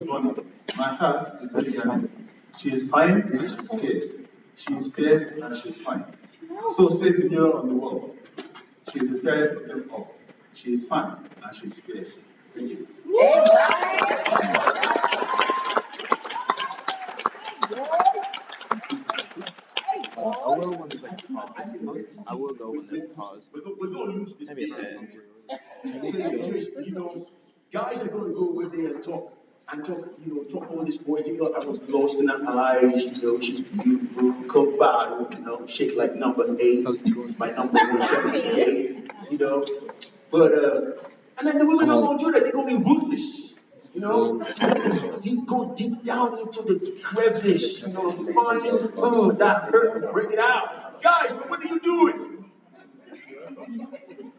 Honor. My heart is Tatiana. She is fine and she's fierce. She is fierce and she's fine. So says the mirror on the wall. She is the fairest of them all. She is fine and she's fierce. Thank you. I will when it's like pause. I will go when it's pause. We're going to lose this Maybe bit. a You know, guys are going to go over there and talk all this poetry. I was lost in her eyes. She's beautiful, cook bottle. Shake like number 8. My number 178. But and then the women are going to do that. They're going to be ruthless. Go deep down into the crevice. Find that hurt and bring it out. Guys, but what are you doing?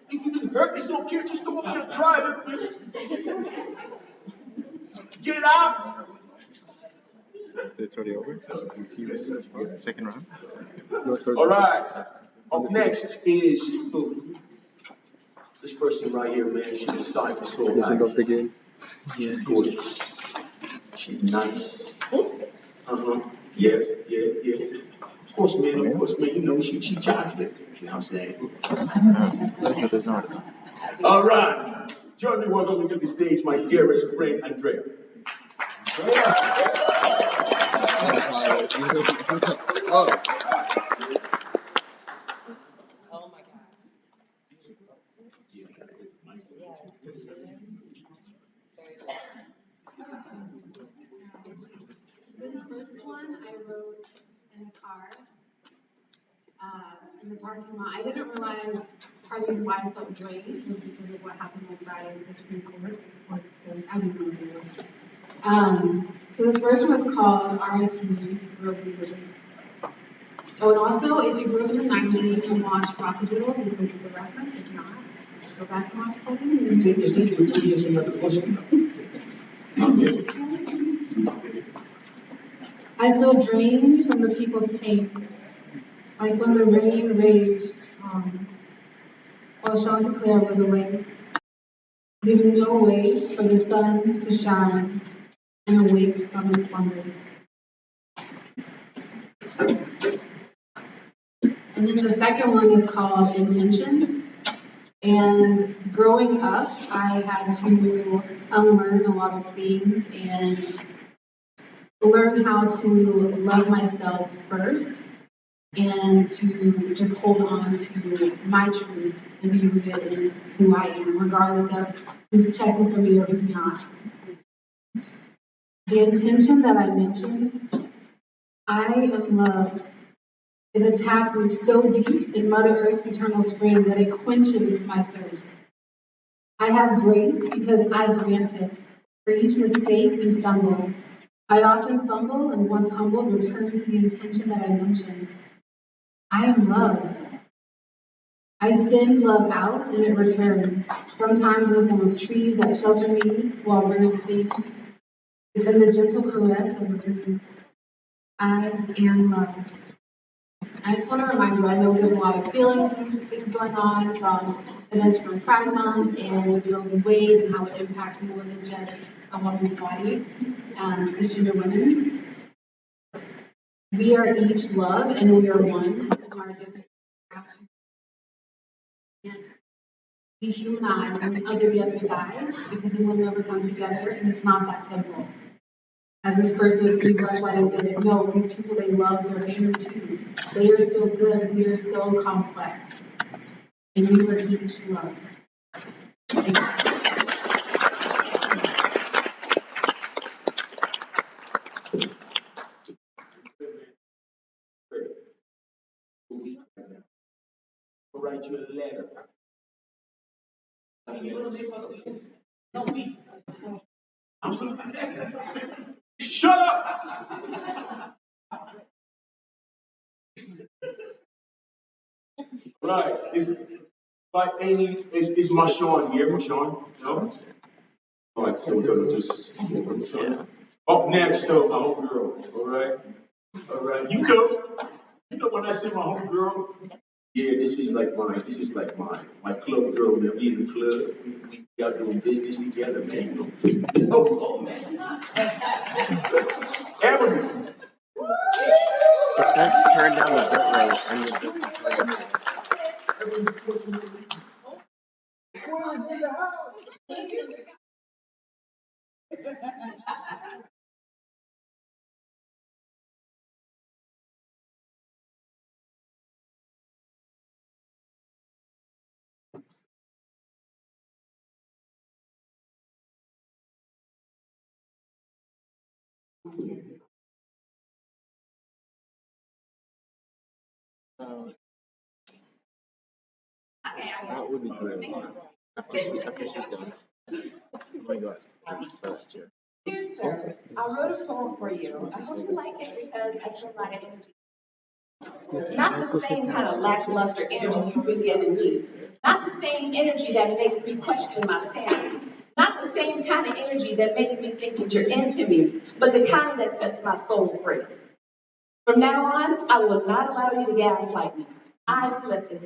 If you've been hurt, it's okay. Just come up here and cry a little bit. Get it out. It's already over. Second round. All right. Up next is this person right here, man. She's a sight for soul. She's gorgeous. She's nice. Yes, yeah. Of course, man. She chocolate. You know what I'm saying? All right. Join me welcome to the stage, my dearest friend, Andrea. This first one I wrote in the car, in the parking lot. I didn't realize part of the reason why I felt drained was because of what happened on Friday with the Supreme Court. I didn't know what it was. So this first one was called R.I.P. Roe v. Wade. Oh, and also, if you grew up in the 90s and watched Rockadoodle, you can get the reference. If not, go back and watch something. I feel drained from the people's pain, like when the rain raged while Chanticleer was away, leaving no way for the sun to shine and awake from its slumber. And then the second one is called Intention. And growing up, I had to unlearn a lot of things and learn how to love myself first and to just hold on to my truth and be rooted in who I am, regardless of who's checking for me or who's not. The intention that I mentioned, I am love, is a taproot so deep in Mother Earth's eternal spring that it quenches my thirst. I have grace because I grant it for each mistake and stumble. I often fumble and once humbled return to the intention that I mentioned. I am love. I send love out and it returns, sometimes in the form of trees that shelter me while birds sing. It's in the gentle caress of the breeze. I am love. I just want to remind you, I know there's a lot of feelings and things going on from events from Pride Month and with Roe v. Wade and how it impacts more than just a woman's body, cisgender women. We are each love and we are one. It's our different crafts. And dehumanize and other the other side because they will never come together and it's not that simple. As this person is evil, that's why they did it. No, these people, they love their family too. They are still good. We are so complex. And we are each love. I'll write you a letter. Shut up! Right. Is Marshawn here? Marshawn? No? All right, so we're gonna just up next though, my homegirl. All right. You know when I say my homegirl, yeah, this is like my club girl. Man, we in the club. Y'all doing business together, man. Oh, man. Evan. It says turn down the bit rate and the bit that would be great. After she's done. Oh my gosh. Dear sir, I wrote a poem for you. I hope you like it because I feel a lot of energy. Not the same kind of lackluster energy you really get in me. Not the same energy that makes me question my sanity. Not the same kind of energy that makes me think that you're into me, but the kind that sets my soul free. From now on, I will not allow you to gaslight me. I flip this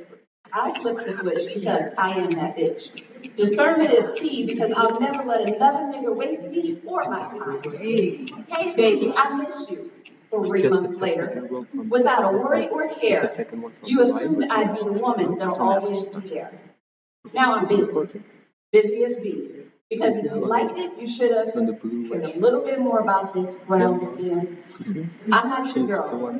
switch because I am that bitch. Discernment is key because I'll never let another nigga waste me or my time. Hey baby, I miss you. 3 months later, without a worry or care, you assumed I'd be the woman that'll always be there. Now I'm busy. Busy as bees. Because if you liked it, you should have cared a little bit more about this brown skin. I'm not your girl.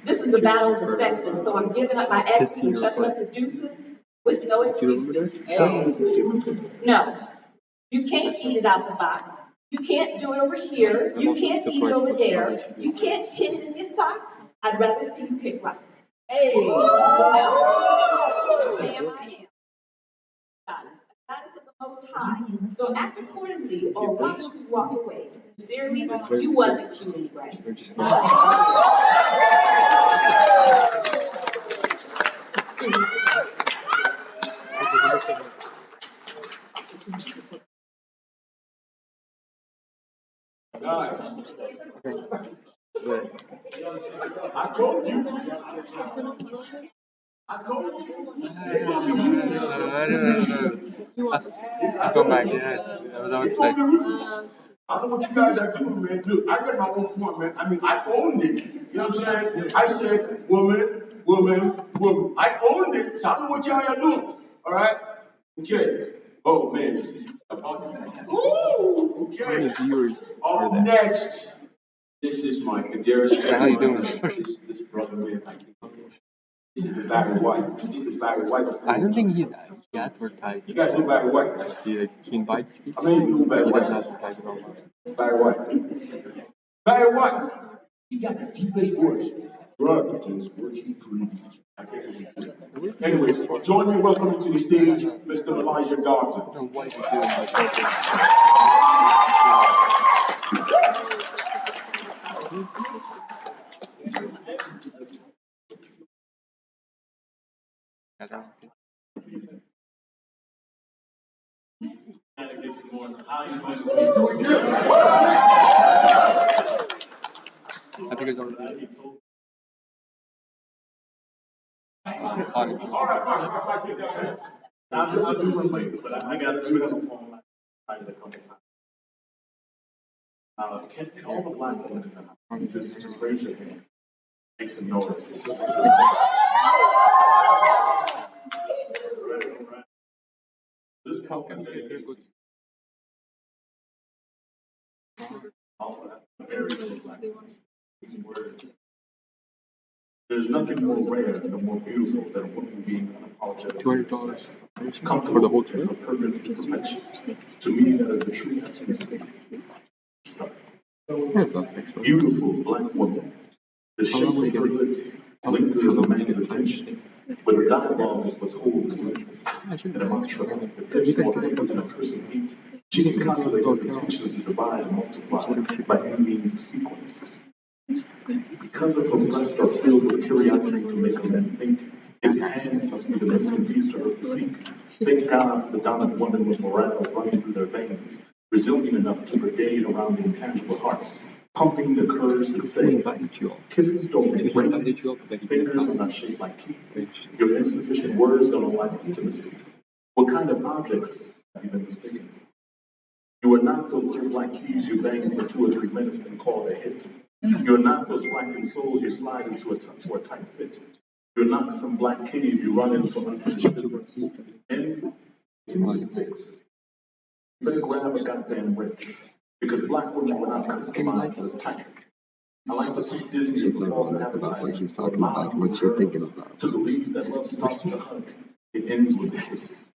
This is the battle of the sexes, so I'm giving up my exes and chucking up the deuces with no excuses. No, you can't eat it out the box. You can't do it over here. You can't eat it over there. You can't hit it in your socks. I'd rather see you pick rocks. Hey! I am. Goddess of the Most High. So act accordingly or watch me walk away. Sincerely, you wasn't cute anyway. Guys, I told you. I told you. Go back, yeah. That was always like. I don't know what you guys are doing, man. Look, I got my own point, man. I mean, I owned it. You know what I'm saying? I said, woman, woman, woman. I owned it. So I don't know what y'all are doing. All right? Okay. Oh, man. This is about to. Ooh, okay. Up next, this is my dearest friend. How you doing? This brother, man. This is the Barry White. He's the Barry White. I don't think he's advertised. You guys know Barry White? He invites people. I mean, you know Barry He White. doesn't advertise it online. Barry White. Barry White. He got the deepest voice. Brother, just what you breathe. I can't believe it. Anyways, join me in welcoming to the stage, Mr. Elijah Garton. I don't know what he's doing. I think it's already. It's hot. All right, fine. I get that, man. I'll do one place, but I got to do it on the phone. I tried it a couple times. Can all the black women in the house just raise your hand? Make some noise. This couple also have very little black words. There's nothing more rare and more beautiful than a woman being unapologetic. $200 for the whole trip. Perfect perfection. To me, that is the true essence of it. Beautiful black woman. The shape of her lips lingers a man's attention. But her dialogue was holds lips. And a mantra, the pitch more frequent than a person hate. She can calculate his intentions to divide and multiply by any means of sequence. Because of her breasts are filled with curiosity to make a man think, his hands must be the missing piece to her physique. Thank God for the dominant woman with morals running through their veins, resilient enough to brigade around the intangible hearts, pumping the curves that say, kisses don't make brains, fingers are not shaped like keys, your insufficient words don't align with intimacy. What kind of objects you've been mistaken. You are not those little black keys you bang for 2 or 3 minutes and call it a hit. You are not those black soles you slide into a tight fit. You're not some black cave you run into unfinished business. And you need to fix. You better grab a goddamn wrench. Because black women were not customized as tactics. I like to see Disney as a false advertising. He's talking about what you're thinking about. To believe that love starts with a hug, it ends with a kiss.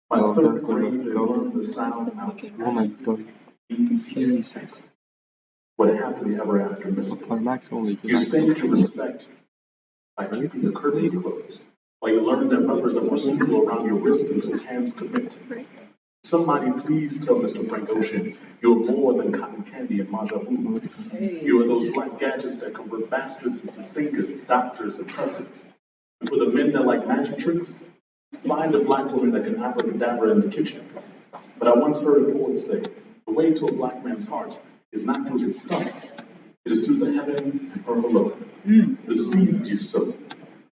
By 3rd grade, they learned the sound out. Oh my god. Jesus. What a happily ever after mystery. Max only. You stage your respect by keeping the curtains closed, while you learn that rubbers are more secure around your wrist until hands commit. Somebody please tell Mr. Frank Ocean you're more than cotton candy and Maja Vu. You are those black gadgets that convert bastards into singers, doctors, and presidents. And for the men that like magic tricks, find a black woman that can abracadabra in the kitchen. But I once heard a poet say, the way to a black man's heart is not through his stomach, it is through the heaven and earth below. The seeds you sow,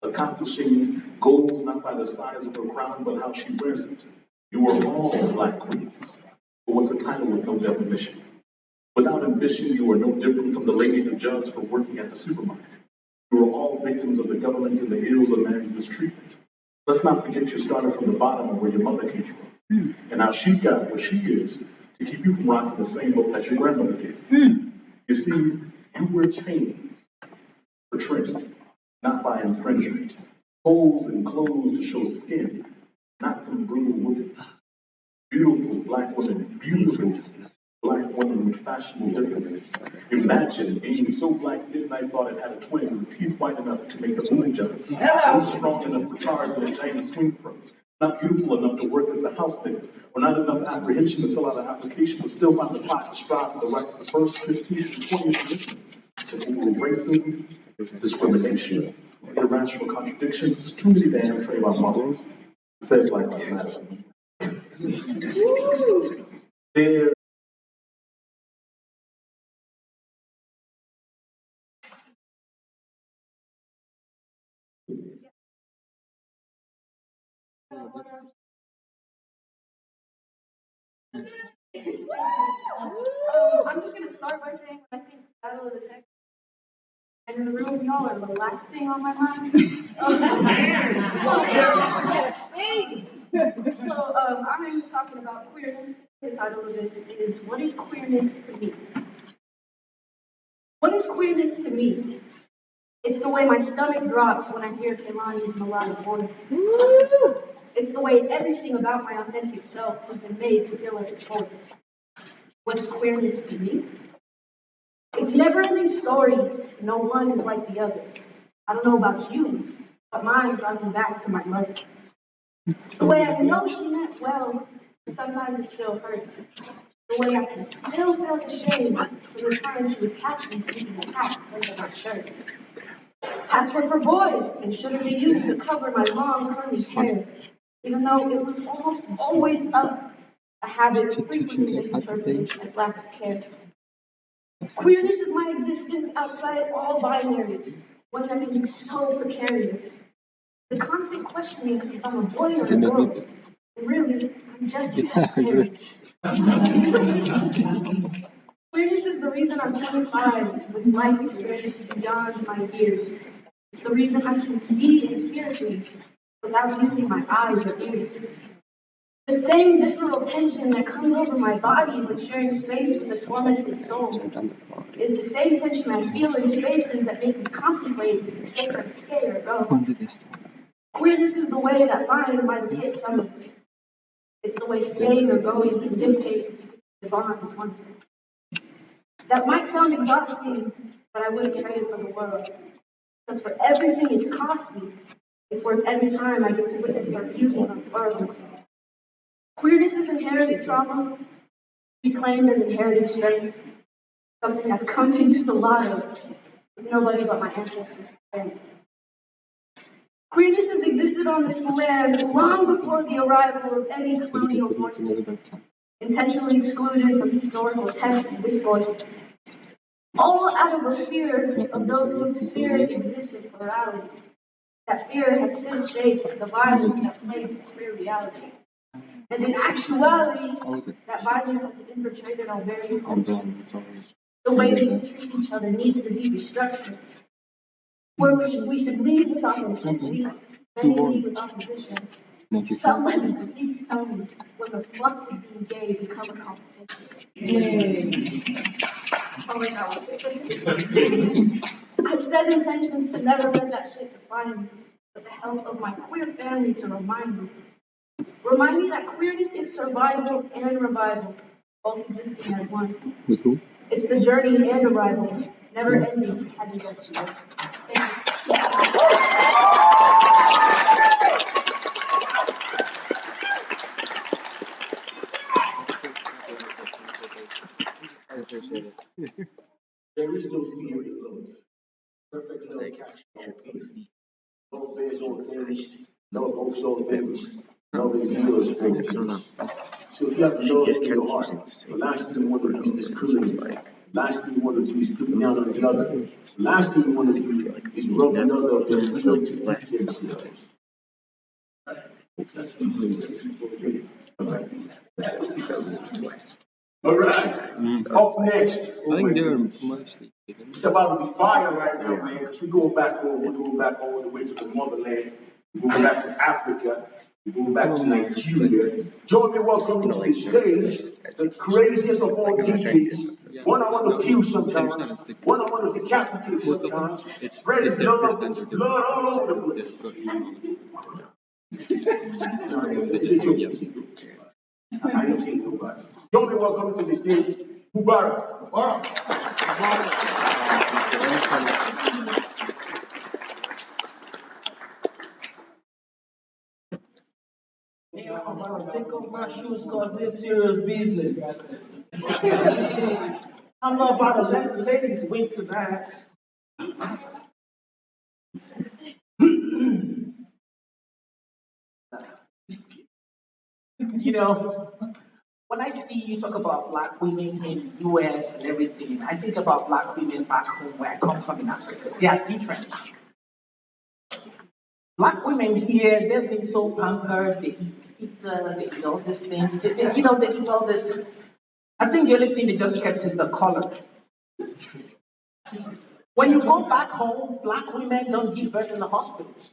accomplishing goals not by the size of her crown, but how she wears it. You are all black queens, but what's a title with no definition? Without ambition, you are no different from the lady who judged for working at the supermarket. You are all victims of the government and the ills of man's mistreatment. Let's not forget you started from the bottom of where your mother came from, and how she got where she is to keep you from rocking the same boat that your grandmother did. You see, you wear chains for training, not by infringement. Holes in clothes to show skin, not from brutal whoopings. Beautiful black women, beautiful black women with fashionable differences. Imagine being so black midnight thought it had a twin with teeth white enough to make the moon jealous. Not strong enough for Tarzan and Jane to swing from. Not beautiful enough to work as the house nigga, or not enough apprehension to fill out an application, but still find the plot to strive for the right to the first 15 to 20th position. To racism, discrimination, irrational contradictions, too many damn Trayvon models. Says like that. There. I'm just going to start by saying I think the battle of the sex and in the room of y'all are the last thing on my mind. So I'm going to be talking about queerness. The title of this is What is Queerness to Me? What is queerness to me? It's the way my stomach drops when I hear Kehlani's melodic voice. It's the way everything about my authentic self has been made to feel like a choice. What is queerness to me? It's never-ending stories. No one is like the other. I don't know about you, but mine brought me back to my mother. The way I know she meant well, sometimes it still hurts. The way I can still feel the shame from the time she would catch me sneaking a hat under my shirt. Hats were for boys and should have been used to cover my long curly hair, even though it was almost always up. A habit frequently misinterpreted as lack of care. Queerness is my existence outside all binaries, one that can be so precarious. The constant questioning if I'm a boy or a girl. Really, I'm just Sagittarius. Queerness is the reason I'm 25 with life experience beyond my years. It's the reason I can see and hear things without using my eyes or ears. The same visceral tension that comes over my body when sharing space with a tormented soul is the same tension I feel in spaces that make me contemplate if the sacred stay or go. Queerness is the way that line might hit some of us. It's the way staying or going can dictate if you can the bond is one thing. That might sound exhausting, but I wouldn't trade it for the world. Because for everything it's cost me, it's worth every time I get to witness her beauty unfurled. Queerness is inherited trauma, reclaimed as inherited strength, something I've come to use a lot of, with nobody but my ancestors. Queerness has existed on this land long before the arrival of any colonial forces, intentionally excluded from historical texts and discourses, all out of a fear of those whose spirit exists in plurality. That fear has since shaped the violence that plagues its queer reality. And in actuality, that violence has infiltrated our very culture. The way we treat each other needs to be restructured. Where we should lead with authenticity, and lead with opposition. Somebody please tell me when the flux of being gay become a competition. Oh my God. I've set intentions to never let that shit define me, but the help of my queer family to remind me. Remind me that queerness is survival and revival, both existing as one. It's the journey and arrival, never ending at the destination. There is no fear in love. Perfect love catches all fear. No fears all fears. No hopes all fears. No fears all fears. So if you have love in your heart, the last thing you want to do is discriminate. Last thing you want to do is put down on the other. Last thing you want to do is rub another up and feel to bless themselves. All right. Up next. I think they're mostly given. It's about to be fire right now, man, because we're going back home. We're going back all the way to the motherland. We're going back to Africa. We're going back to Nigeria. Join me welcoming to the stage the craziest of all DJs. One I want to kill sometimes. One I want to decapitate sometimes. Spread his blood all over the place. I don't hate nobody. Join me welcoming to the stage Mubarak. Wow. I'm about to take off my shoes because this serious business. I'm not about to let the ladies win tonight. You know, when I see you talk about black women in US and everything, I think about black women back home where I come from in Africa. They are different. Black women here, they've been so pampered, they eat pizza, they eat all these things, they eat all this. I think the only thing they just kept is the color. When you go back home, black women don't give birth in the hospitals.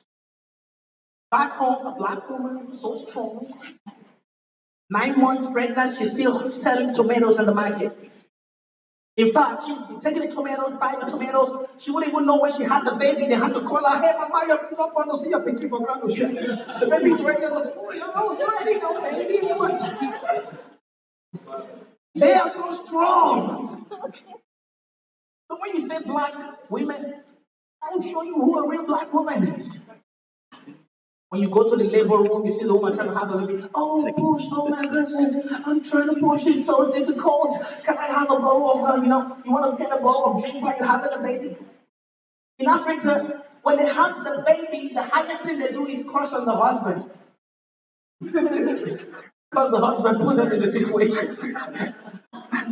Back home, a black woman so strong, 9 months pregnant, she's still selling tomatoes in the market. In fact, she was taking the tomatoes, buying the tomatoes. She wouldn't even know when she had the baby. They had to call her, hey, mama, you're not going to see your baby for ground. The baby's already on the floor. Oh, sorry, no baby. They are so strong. So when you say black women, I will show you who a real black woman is. When you go to the labor room, you see the woman trying to have a baby. Oh, push, oh my goodness, I'm trying to push, it's so difficult. Can I have a bowl of, you want to get a bowl of drink while you're having a baby? In Africa, when they have the baby, the highest thing they do is curse on the husband. Because the husband put them in the situation. Happy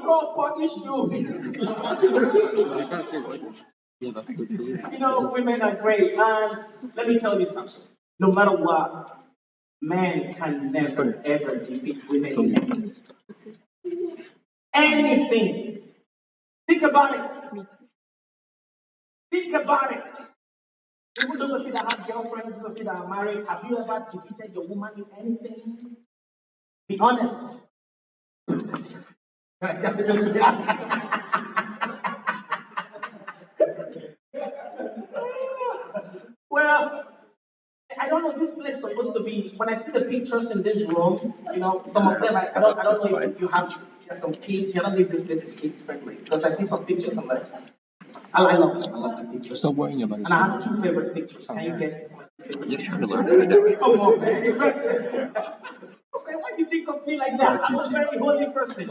God punish you. Women are great. And let me tell you something. No matter what, men can never, ever defeat women in anything. Think about it. Think about it. Even those of you that have girlfriends, those of you that are married, have you ever defeated your woman in anything? Be honest. Well, I don't know, this place is supposed to be, when I see the pictures in this room, some of them, I don't know if you have some kids, I don't know if this place is kids friendly, because I see some pictures, I'm like, I love the pictures. Stop worrying about it. And I have 2 favorite pictures. Can you guess my favorite? Just trying to learn. Come on, man. Okay, why do you think of me like that? I'm a very holy person.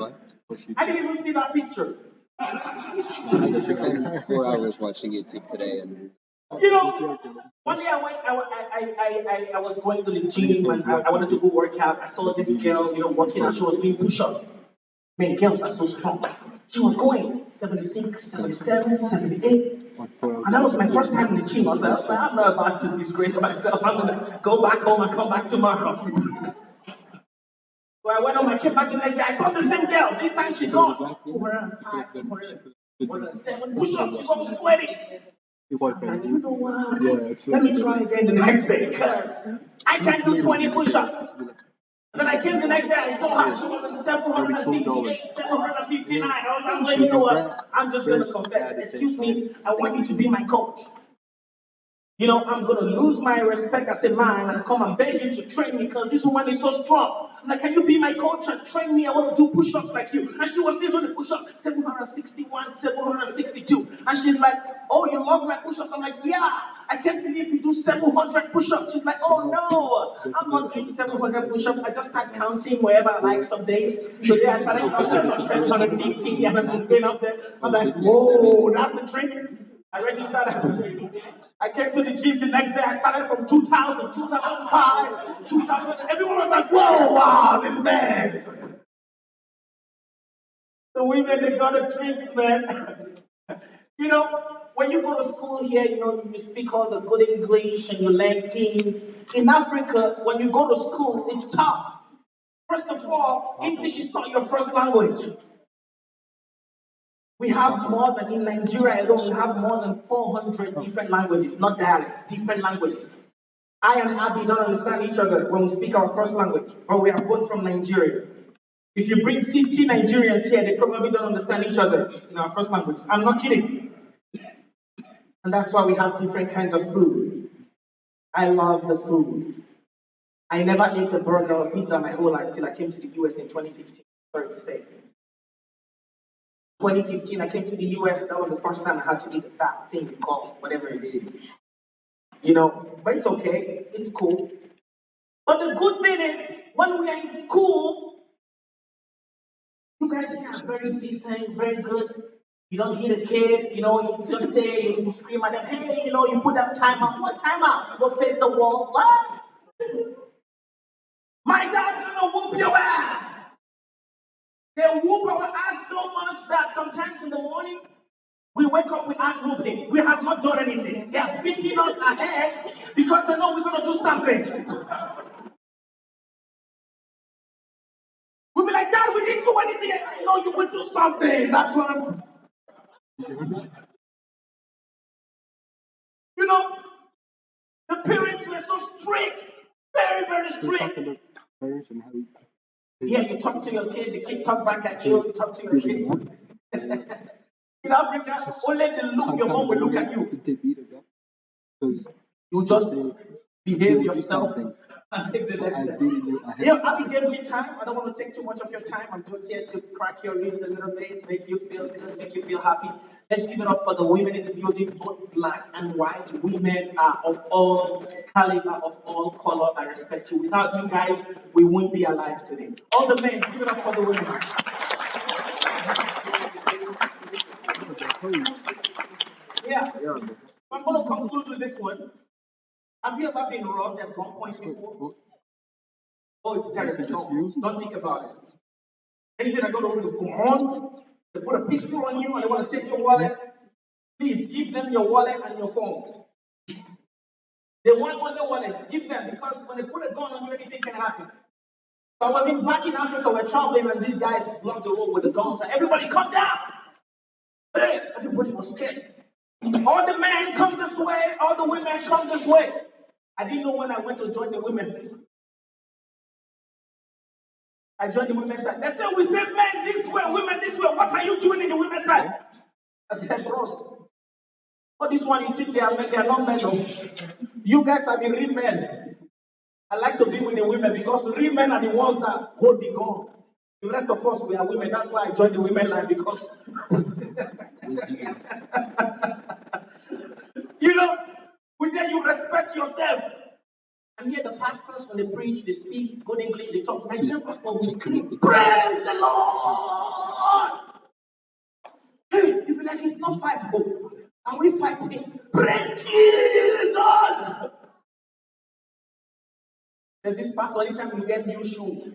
I didn't even see that picture. I spent 4 hours watching YouTube today, and one day I was going to the gym and I wanted to go work out. I saw this girl, working out. She was doing push-ups. Man, girls are so strong. She was going 76, 77, 78. And that was my first time in the gym. I was like, I'm not about to disgrace myself. I'm going to go back home and come back tomorrow. So I went home, I came back the next day. I saw the same girl. This time she's gone. 205, 207 push-ups. She's almost sweating. I was like, you know what? Let me try again the next day because I can't do 20 push-ups. And then I came the next day, I saw her. She was in 758, 759. I was like, you know what? I'm just going to confess. Excuse me, I want you to be my coach. You know, I'm going to lose my respect as a man and come and beg you to train me because this woman is so strong. I'm like, can you be my coach and train me? I want to do push-ups like you. And she was still doing the push-ups, 761, 762. And she's like, oh, you love my push-ups? I'm like, yeah. I can't believe you do 700 push-ups. She's like, oh, no. I'm not doing 700 push-ups. I just start counting wherever I like some days. Today I started counting from 750 and I'm just going up there. I'm like, whoa, that's the trick. I registered. I came to the gym the next day. I started from 2000, 2005, 2000. Everyone was like, whoa, wow, this man. The women, they got the drinks, man. You know, when you go to school here, you know, you speak all the good English and you learn things. In Africa, when you go to school, it's tough. First of all, English is not your first language. We have more than, in Nigeria alone, we have more than 400 different languages, not dialects, different languages. I and Abby don't understand each other when we speak our first language, but we are both from Nigeria. If you bring 50 Nigerians here, they probably don't understand each other in our first language. I'm not kidding. And that's why we have different kinds of food. I love the food. I never ate a burger or pizza my whole life till I came to the US in 2015. Sorry to say. 2015, I came to the US. That was the first time I had to eat that thing you call whatever it is. You know, but it's okay. It's cool. But the good thing is, when we are in school, you guys are very decent, very good. You don't hit a kid, you know, you just stay, you scream at them, hey, you know, you put that time out. What time out? You go face the wall. What? My dad gonna whoop your ass. They whoop our ass so much that sometimes in the morning, we wake up with ass whooping. We have not done anything. They are beating us ahead because they know we're going to do something. We'll be like, Dad, we didn't do anything. I know you will do something. That's what I'm... You know, the parents were so strict. Very, very strict. Yeah, you talk to your kid, the kid talk back at you, you talk to your kid. In Africa, only the look, your mom will look at you. You just behave yourself and take the next step. Abby gave me time. I don't want to take too much of your time. I'm just here to crack your ribs a little bit, make you feel good, make you feel happy. Let's give it up for the women in the building, both black and white. Women are of all caliber, of all color. I respect you. Without you guys, we wouldn't be alive today. All the men, give it up for the women. Yeah. I'm going to conclude with this one. Have you ever been robbed at gunpoint before? Oh, it's terrible. No, don't think about it. Anything I go to is gone. They put a pistol on you and they want to take your wallet. Please give them your wallet and your phone. They want your wallet. Give them, because when they put a gun on you, anything can happen. So I was back in Africa, we're traveling, and these guys blocked the road with the guns. And everybody come down. Hey, everybody was scared. All the men come this way, all the women come this way. I didn't know when I went to join the women. I joined the women's side. They said, we say men this way, women this way. What are you doing in the women's side? I said, bros, all this one you think they are men, they are not men. No. You guys are the real men. I like to be with the women because the real men are the ones that hold the gun. The rest of us, we are women. That's why I joined the women line, because you know, with them you respect yourself. And here the pastors, when they preach, they speak good English, they talk. Nigerian pastor will scream, praise the Lord! Hey, you be like, it's not fight, oh. Are we fighting? Praise Jesus! There's this pastor, anytime you get new shoes,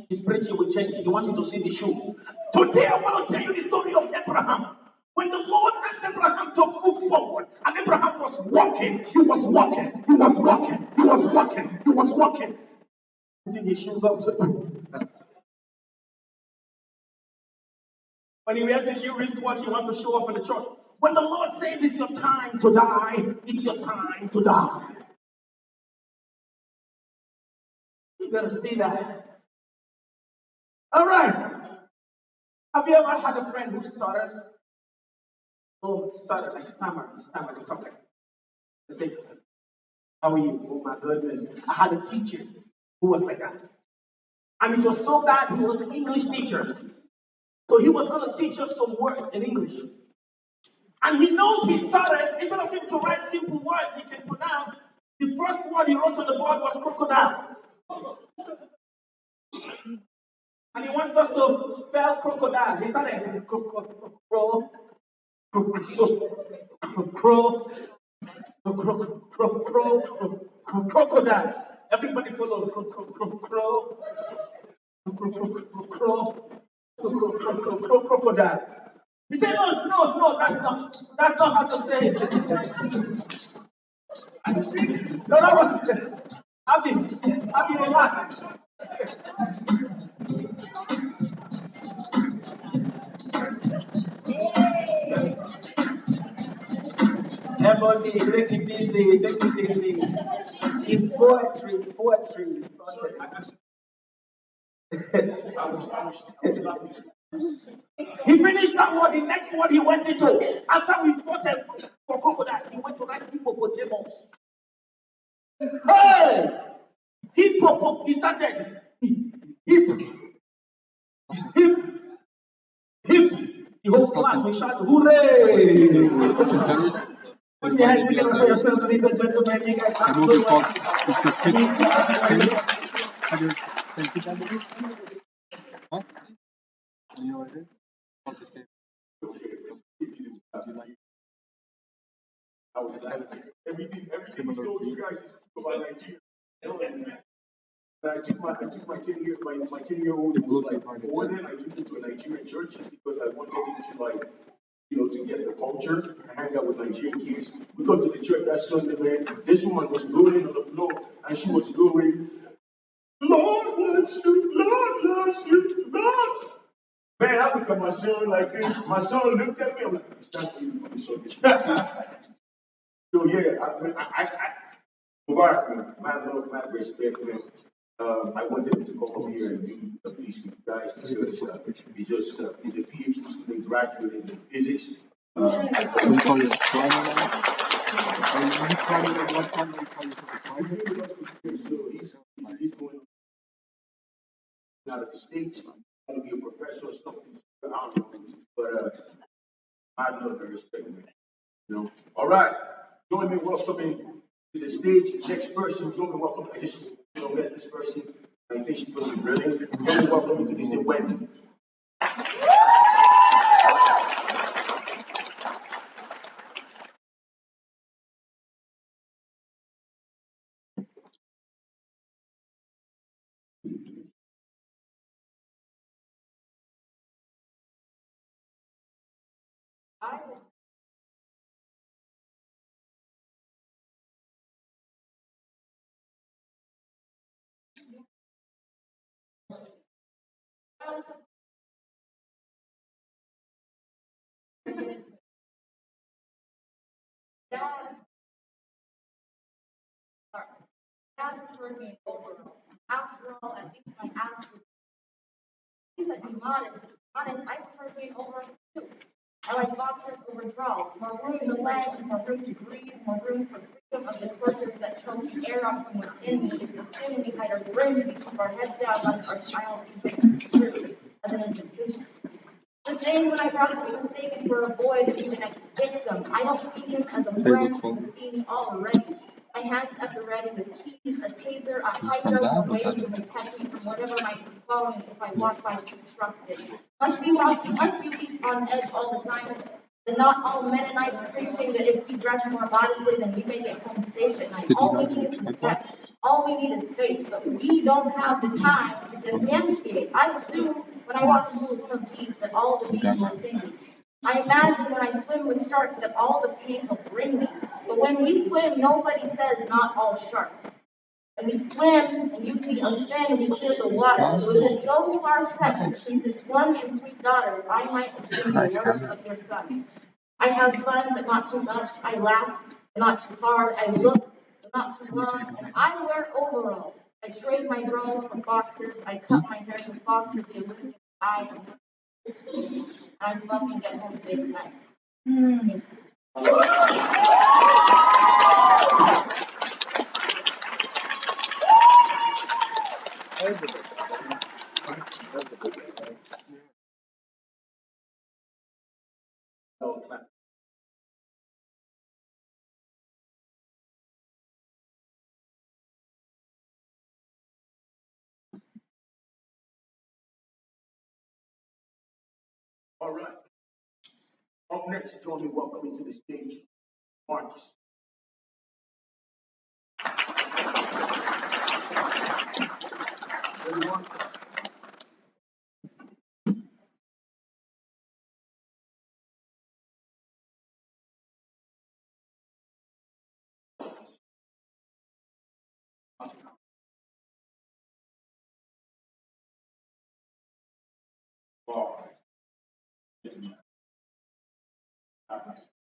his preaching will change. He wants you to see the shoes. Today I want to tell you the story of Abraham. When the Lord asked Abraham to move forward, and Abraham was walking, he was walking, he was walking, he was walking, he was walking. Putting his shoes up. When he wears a new wristwatch, he wants to show off in the church. When the Lord says it's your time to die, it's your time to die. You gotta see that. All right. Have you ever had a friend who stutters? Oh, stutter, like stammer, they talk like. They say, how are you? Oh my goodness. I had a teacher who was like that. And it was so bad, he was the English teacher. So he was going to teach us some words in English. And he knows he stutters. Instead of him to write simple words he can pronounce, the first word he wrote on the board was crocodile. And he wants us to spell crocodile. He started crocodile. Everybody follows crocodile. He said, no, that's not how to say it. No, that was Abby, relax. Everybody, take it easy, take it easy. It's poetry. He finished that word, the next word he went into. After we fought for crocodile, he went to write hippopotamus. Hey! He started. Hip. The whole class, we shout, hooray! Put your hands together for yourselves, ladies and gentlemen. You guys have to Everything we told you guys is about Nigeria. I took my 10-year-old and was like more than I took him to a Nigerian church just because I wanted him to like, to get the culture and hang out with Nigerian kids. We go to the church that Sunday, man. This woman was rolling on the floor and she was going, Lord bless you, Lord bless you, Lord. Man, I look at my son like this. My son looked at me. I'm like, it's time for you to be so So yeah, Mubarak, my love, my respect, man. I wanted him to come over here and do a piece with you guys because he's a PhD student graduate in physics. He's going out of the States, going to be a professor or something. I don't know, but I love and respect him. All right, join me welcoming to the stage. Next person, join me welcome. I just met this person. I think she's going to be brilliant. Join me welcome to this Wendy. Dad preferred me over. After all, at least my ass was. He's like, be honest, I prefer being over too. I like boxers over draws, more room in the legs, more room to breathe, more room for freedom of the courses that choke the air up from within me, the skin behind our brim, we keep our heads down, like our smile true, as an invitation. The same when I brought him mistaken for a boy to be the next victim. I don't see him as a friend who's being already. My hands at the ready with keys, a taser, a hiker, a way to protect me from whatever might be following if I walk by constructed. Must be on edge all the time. And not all Mennonites preaching that if we dress more modestly, then we make it home safe at night. All we need is respect. All we need is faith. But we don't have the time to differentiate. I assume when I walk into a room of peace that all the peace will sing. I imagine when I swim with sharks that all the pain will bring me. But when we swim, nobody says not all sharks. And we swim, and you see a fin, and we clear the water. So it is so far-fetched, since it's 1 in 3 daughters, I might assume the nurse of your son. I have fun, but not too much. I laugh, but not too hard. I look, but not too long. And I wear overalls. I trade my girls for Fosters. I cut my hair to foster the illusion I am. I'm fucking get home safe tonight. All right. Up next, join me welcoming to the stage, Marcus. Everyone.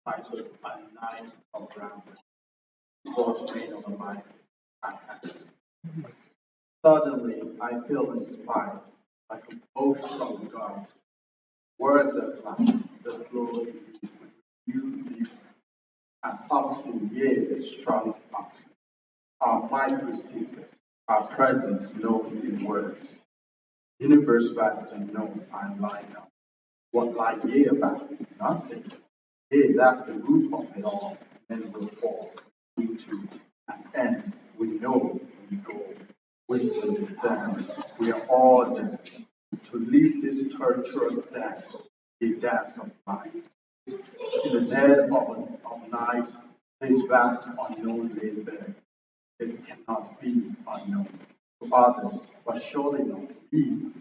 I took a night of ground. God made over my back. Suddenly, I feel inspired, like a bolt from God. Words are like the flow you and oxen years strong oxen. Our mind receives it, our presence known in words. Universe vast and knows I'm lying up. What lie ye about? Nothing. Hey, that's the root of it all. Then we'll fall into an end. We know we go. Wisdom is dead. We are all dead. To leave this torturous dance, a dance of life. In the dead of night, this vast unknown lay there. It cannot be unknown to others, but surely not to me.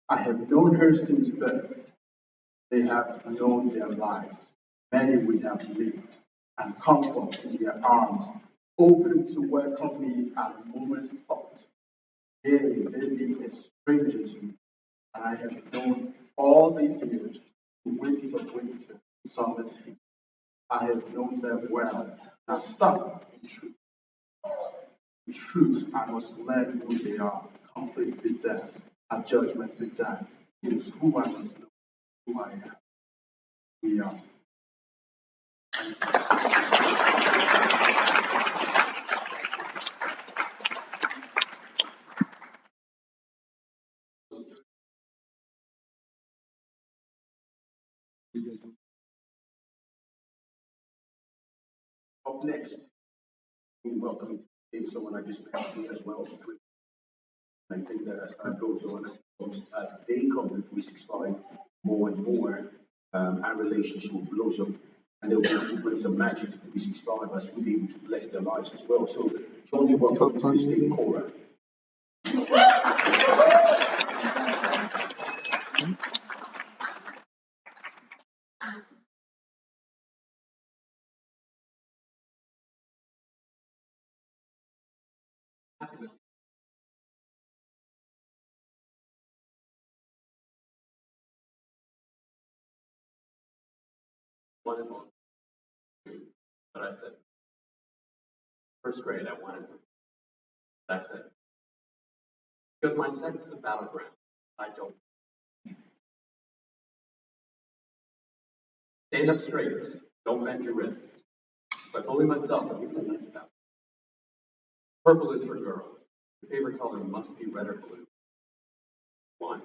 I have known her since birth. They have known their lives. Many we have lived, and comfort in their arms, open to welcome me at a moment's thought. Here they be a stranger to me, and I have known all these years, the winds of winter, summer's heat. I have known them well. Now stop in truth. In truth, I must learn who they are. Conflict be dead, and judgment be done. It is who I must know, who I am. We are. Up next, we welcome someone I just met here as well. I think that as time goes on, as they come to 365 more and more, our relationship will blossom and they'll be able to bring some magic to 365 as we'll be able to bless their lives as well. So, join me welcome to the state, Cora. Wonderful. But I said, first grade, I wanted to. I said, because my sex is a battleground. I don't. Stand up straight. Don't bend your wrists. But only myself, at least I'm nice about. Purple is for girls. Your favorite color must be red or blue. One.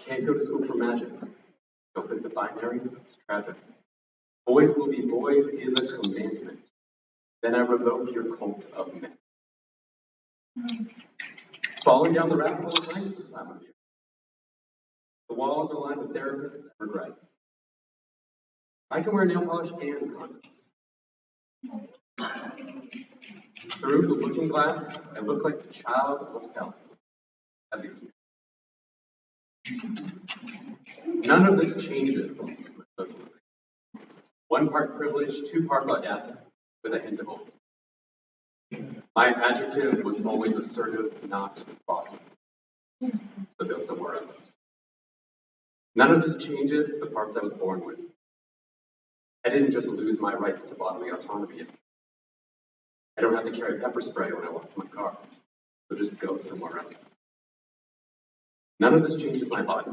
Can't go to school for magic. Don't fit the binary. It's tragic. Boys will be boys is a commandment. Then I revoke your cult of men. Falling down the rabbit hole of life this time of year. The walls are lined with therapists and regret. I can wear nail polish and condoms. Through the looking glass, I look like the child of locality. At least. None of this changes my socialization. One part privilege, two parts audacity, with a hint of honesty. My adjective was always assertive, not bossy. So go somewhere else. None of this changes the parts I was born with. I didn't just lose my rights to bodily autonomy. I don't have to carry pepper spray when I walk to my car. So just go somewhere else. None of this changes my body.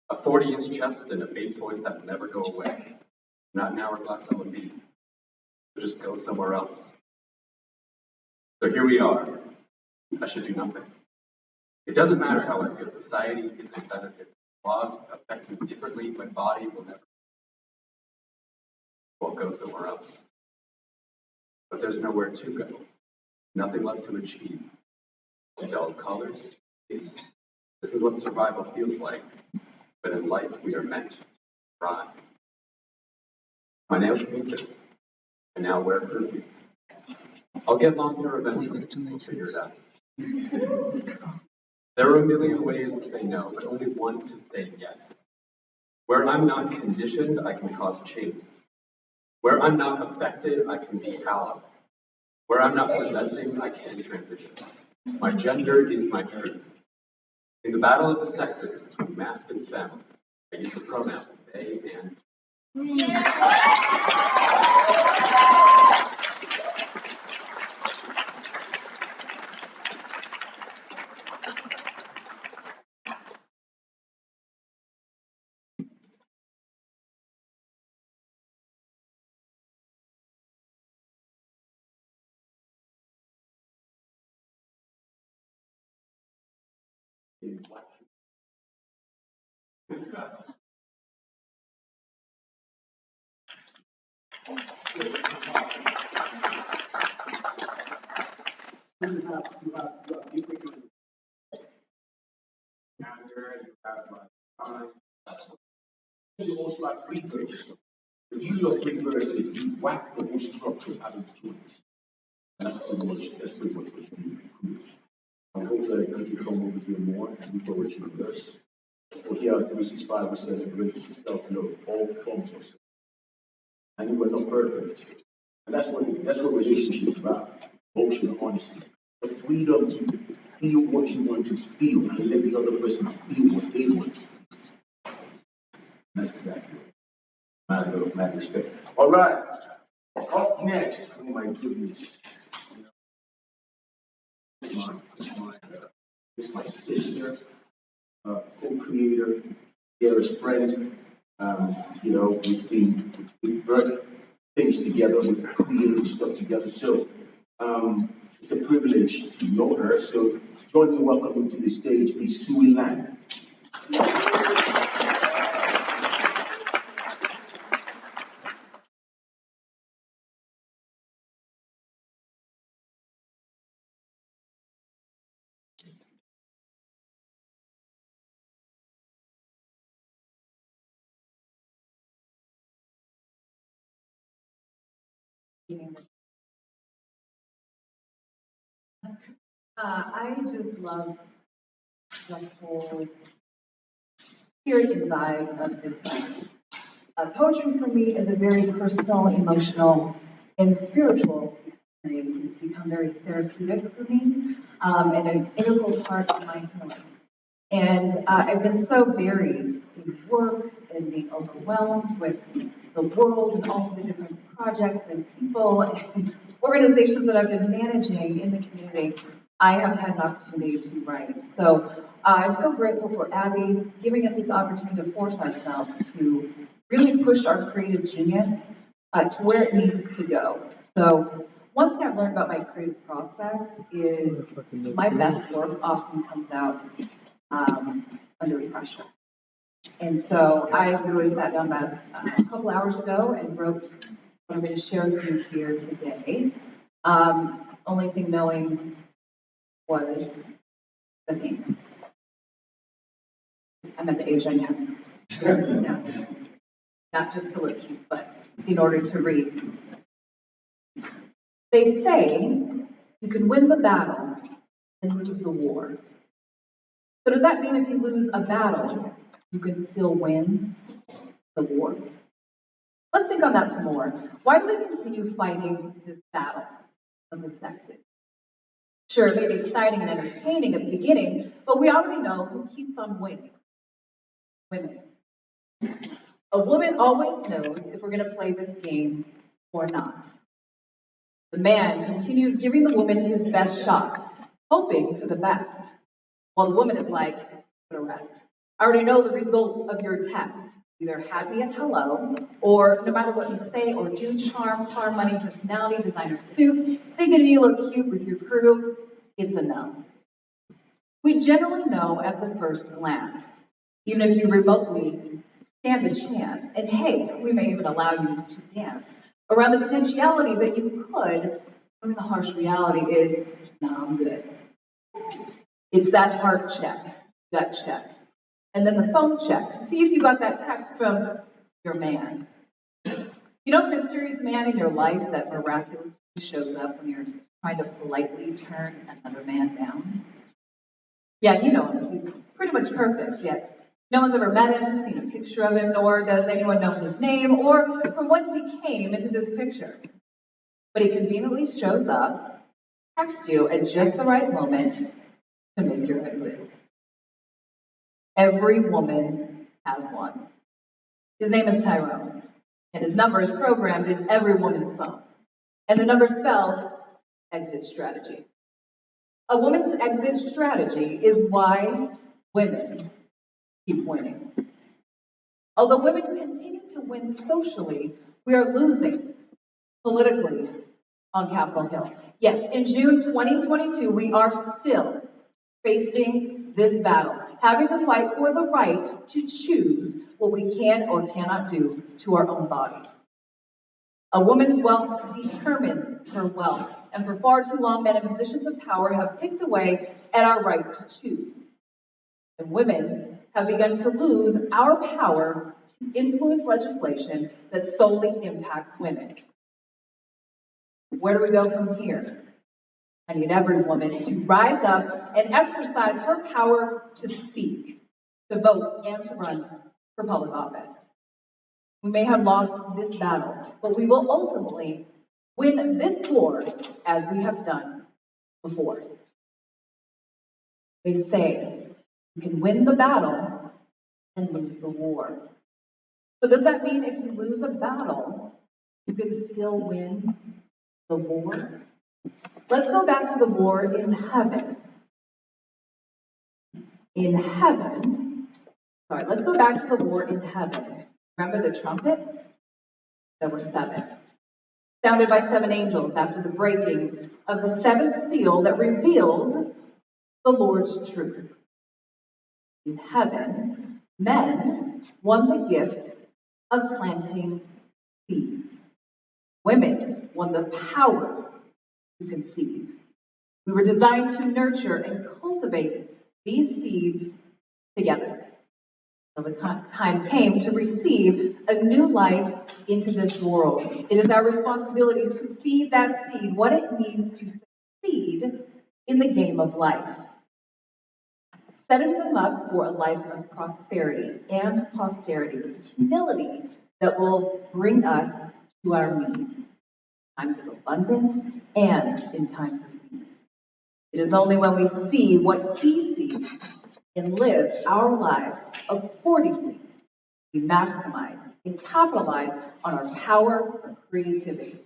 A 40-inch chest and a bass voice that will never go away. Not an hourglass L&B. So just go somewhere else. So here we are. I should do nothing. It doesn't matter how I feel. Society is a benefit. Laws affect me secretly. My body will never. Well, go somewhere else. But there's nowhere to go. Nothing left to achieve. Dull colors. This is what survival feels like. But in life, we are meant to thrive. My nails painted. I now wear perfume. I'll get long hair eventually. We'll figure it out. There are a million ways to say no, but only one to say yes. Where I'm not conditioned, I can cause change. Where I'm not affected, I can be allied. Where I'm not presenting, I can transition. My gender is my truth. In the battle of the sexes between masc and femme, I use the pronouns they and. You also like reverse. The beauty of reverse is you whack the whole structure out of the joints. That's pretty much what you do. I hope that you can come over here more and we go into reverse. For here at 365, we celebrate self-love, all forms of self. And we're not perfect. And that's what relationship is about. Emotional honesty. The freedom to feel what you want to feel and let the other person feel what they want to feel. That's exactly it. Matter of mad respect. All right. Up next, oh my goodness. This is my sister, co-creator, dearest friend. We've brought things together, we've created stuff together. So it's a privilege to know her. So join me in welcoming to the stage Miss Sue Lang. I just love the whole spirit and vibe of this. Poetry for me is a very personal, emotional, and spiritual experience. It's become very therapeutic for me and an integral part of my healing. And I've been so buried in work and being overwhelmed with the world and all of the different projects and people and organizations that I've been managing in the community. I have had an opportunity to write. So I'm so grateful for Abby giving us this opportunity to force ourselves to really push our creative genius to where it needs to go. So one thing I've learned about my creative process is my best work often comes out under pressure. And so I literally sat down about a couple hours ago and wrote what I'm going to share with you here today. Only thing knowing was the theme. I'm at the age I am now. Not just to look cute, but in order to read. They say you can win the battle and lose the war. So does that mean if you lose a battle, you can still win the war? Let's think on that some more. Why do we continue fighting this battle of the sexes? Sure, it may be exciting and entertaining at the beginning, but we already know who keeps on winning. Women. A woman always knows if we're going to play this game or not. The man continues giving the woman his best shot, hoping for the best, while the woman is like, "Put a rest. I already know the results of your test. Either happy and hello, or no matter what you say or do, charm, car, money, personality, designer suit, thinking you look cute with your crew, it's a no." We generally know at the first glance, even if you remotely stand a chance, and hey, we may even allow you to dance around the potentiality that you could, when the harsh reality is, no, I'm good. It's that heart check, gut check, and then the phone check to see if you got that text from your man. You know the mysterious man in your life that miraculously shows up when you're trying to politely turn another man down? Yeah, you know him. He's pretty much perfect, yet no one's ever met him, seen a picture of him, nor does anyone know his name or from whence he came into this picture. But he conveniently shows up, texts you at just the right moment to make your exit. Every woman has one. His name is Tyrone, and his number is programmed in every woman's phone. And the number spells exit strategy. A woman's exit strategy is why women keep winning. Although women continue to win socially, we are losing politically on Capitol Hill. Yes, in June 2022, we are still facing this battle, having to fight for the right to choose what we can or cannot do to our own bodies. A woman's wealth determines her wealth, and for far too long, men in positions of power have picked away at our right to choose. And women have begun to lose our power to influence legislation that solely impacts women. Where do we go from here? I need every woman to rise up and exercise her power to speak, to vote, and to run for public office. We may have lost this battle, but we will ultimately win this war as we have done before. They say you can win the battle and lose the war. So does that mean if you lose a battle, you can still win the war? Let's go back to the war in heaven. Let's go back to the war in heaven. Remember the trumpets? There were 7. Sounded by 7 angels after the breaking of the 7th seal that revealed the Lord's truth. In heaven, men won the gift of planting seeds. Women won the power to conceive. We were designed to nurture and cultivate these seeds together. So the time came to receive a new life into this world. It is our responsibility to feed that seed what it needs to succeed in the game of life. Setting them up for a life of prosperity and posterity with humility that will bring us to our needs, in times of abundance and in times of need. It is only when we see what He sees and live our lives accordingly we maximize and capitalize on our power of creativity.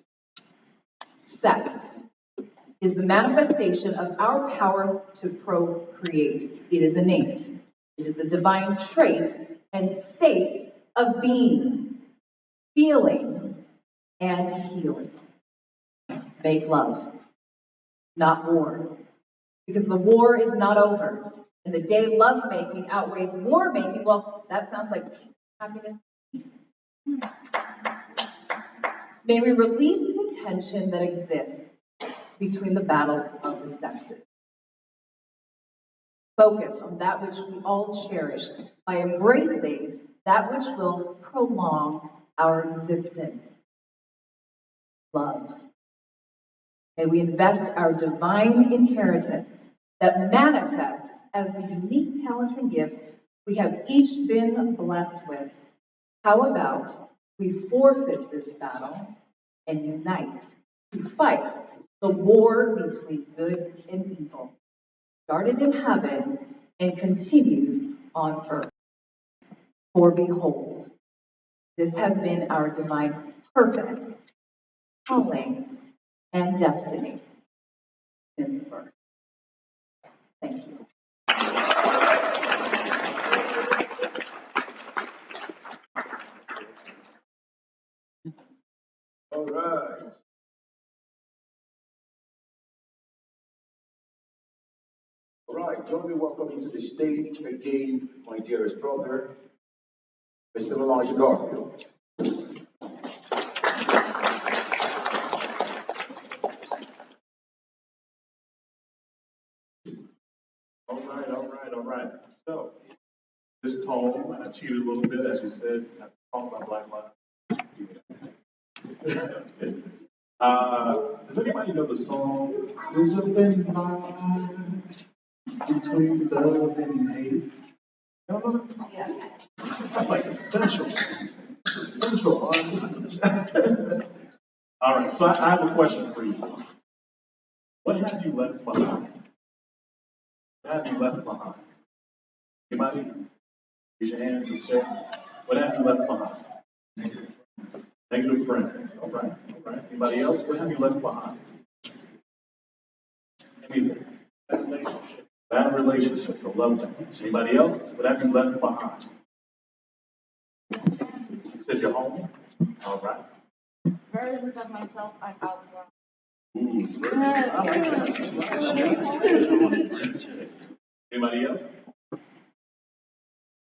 Sex is the manifestation of our power to procreate. It is innate. It is the divine trait and state of being, feeling, and healing. Make love, not war. Because the war is not over. And the day love-making outweighs war-making, well, that sounds like peace and happiness. May we release the tension that exists between the battle of the sexes. Focus on that which we all cherish by embracing that which will prolong our existence. Love. May we invest our divine inheritance that manifests as the unique talents and gifts we have each been blessed with. How about we forfeit this battle and unite to fight the war between good and evil, started in heaven and continues on earth. For behold, this has been our divine purpose, calling, and destiny since birth. Thank you. All right. All right, join me welcoming to the stage again, my dearest brother, Mr. Elijah Garfield. All right. So, this poem, I cheated a little bit, as you said, I talked about Black Lives. Does anybody know the song, There's a thin line between love and hate? Y'all know that? Yeah. That's like essential. All right, so I have a question for you. What have you left behind? What have you left behind? Anybody? Raise your hand and say, what have you left behind? Negative friends. All right. Anybody else? What have you left behind? Anything. Bad relationships. I love that. Anybody else? What have you left behind? You said you're home? All right. Versions of myself I've outgrown. Ooh, I like that. Anybody else?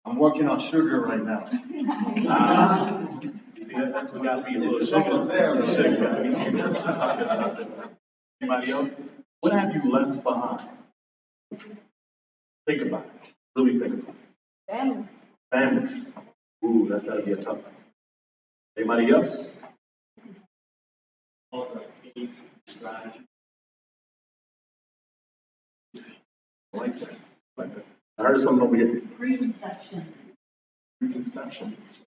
I'm working on sugar right now. See, that's what got me a little sugar. Anybody else? What have you left behind? Think about it. Really think about it. Family. Ooh, that's gotta be a tough one. Anybody else? I like that. I heard something over here. Preconceptions. Preconceptions.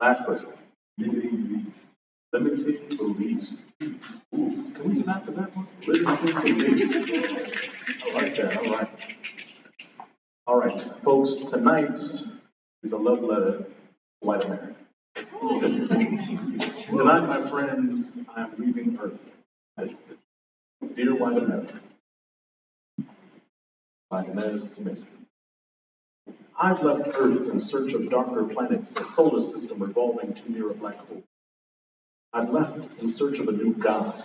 Last person. Limiting beliefs. Limiting beliefs. Ooh, can we snap to that one? Limiting beliefs. I like that. All right. All right, folks. Tonight is a love letter to white America. Tonight, my friends, I am leaving Earth. Dear white America. By Inez Smith. I've left Earth in search of darker planets, a solar system revolving too near a black hole. I've left in search of a new God.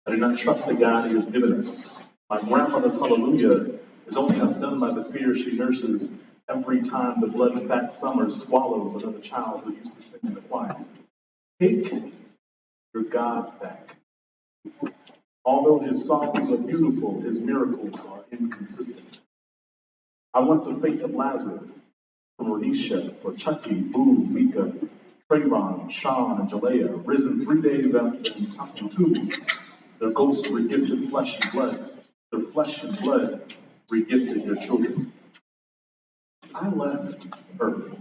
I do not trust the God He has given us. My grandmother's hallelujah is only undone by the fear she nurses every time the blood-fat summer swallows another child who used to sing in the choir. Take your God back. Although His songs are beautiful, His miracles are inconsistent. I want the fate of Lazarus, from Renisha, or Chucky, Boo, Mika, Trayvon, Sean, and Jalea, risen 3 days after being Tokhtuev. Their ghosts regifted flesh and blood. Their flesh and blood regifted their children. I left Earth.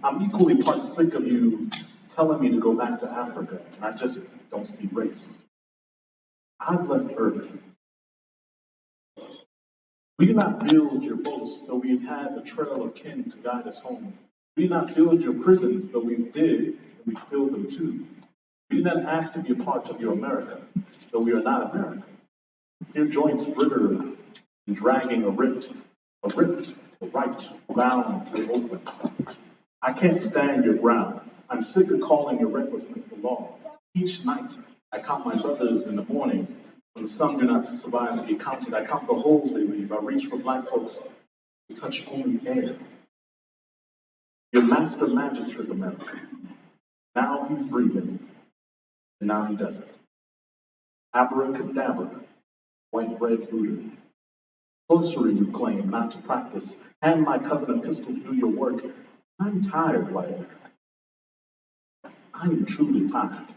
I'm equally part sick of you telling me to go back to Africa, and I just don't see race. I've left Earth. We did not build your boats, though we've had a trail of kin to guide us home. We did not build your prisons, though we did, and we filled them too. We did not ask to be a part of your America, though we are not America. Your joints ritter and dragging a ripped, to right, bound to open. I can't stand your ground. I'm sick of calling your recklessness the law. Each night, I count my brothers in the morning. When some do not survive to be counted, I count the holes they leave. I reach for black folks to touch only air. Your master magic trick, America. Now he's breathing, and now he doesn't. Abracadabra, white bread voodoo. Sorcery you claim not to practice. Hand my cousin a pistol to do your work. I'm tired, White. I am truly tired.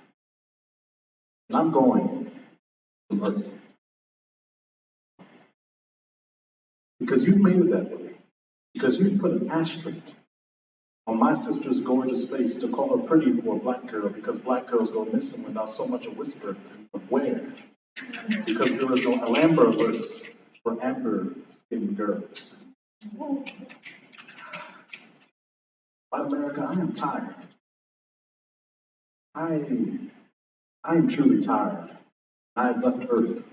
And I'm going to murder. Because you made it that way. Because you put an asterisk on my sister's gorgeous face to call her pretty for a black girl, because black girls go missing without so much a whisper of where. Because there is no Alhambra verse for amber-skinned girls. White America, I am tired. I am truly tired. I have left Earth.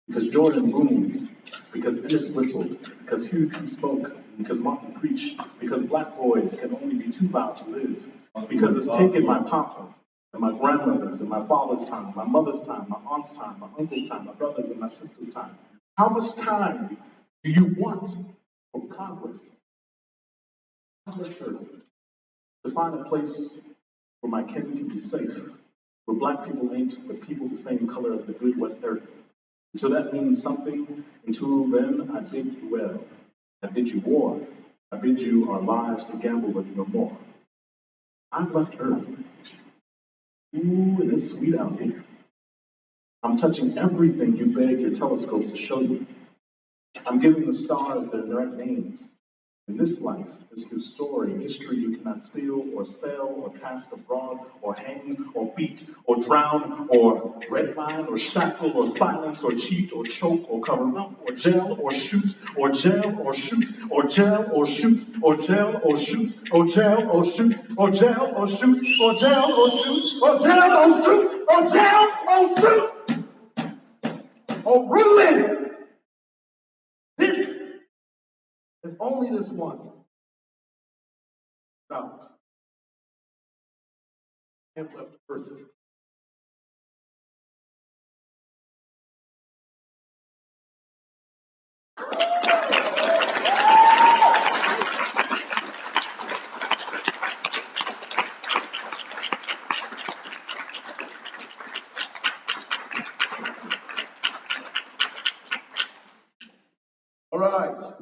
Because Jordan boomed, because Ennis whistled, because Hugh spoke, because Martin preached, because black boys can only be too loud to live, because it's taken my papa's and my grandmother's and my father's time, my mother's time, my aunt's time, my uncle's time, my brother's and my sister's time. How much time do you want for progress? I've left Earth to find a place where my kin can be safe, where black people ain't the people the same color as the good wet earth. Until that means something, until then I bid you well. I bid you war. I bid you our lives to gamble with no more. I've left Earth. Ooh, and it's sweet out here. I'm touching everything you beg your telescopes to show you. I'm giving the stars their right names. In this life, this new story, history you cannot steal or sell or cast abroad or hang or beat or drown or redline or shackle or silence or cheat or choke or cover up or jail or shoot or jail or shoot or jail or shoot or jail or shoot or jail or shoot or jail or shoot or jail or shoot or jail or shoot or jail or shoot or ruin. This and only this one. Dollars. And left Earth. All right.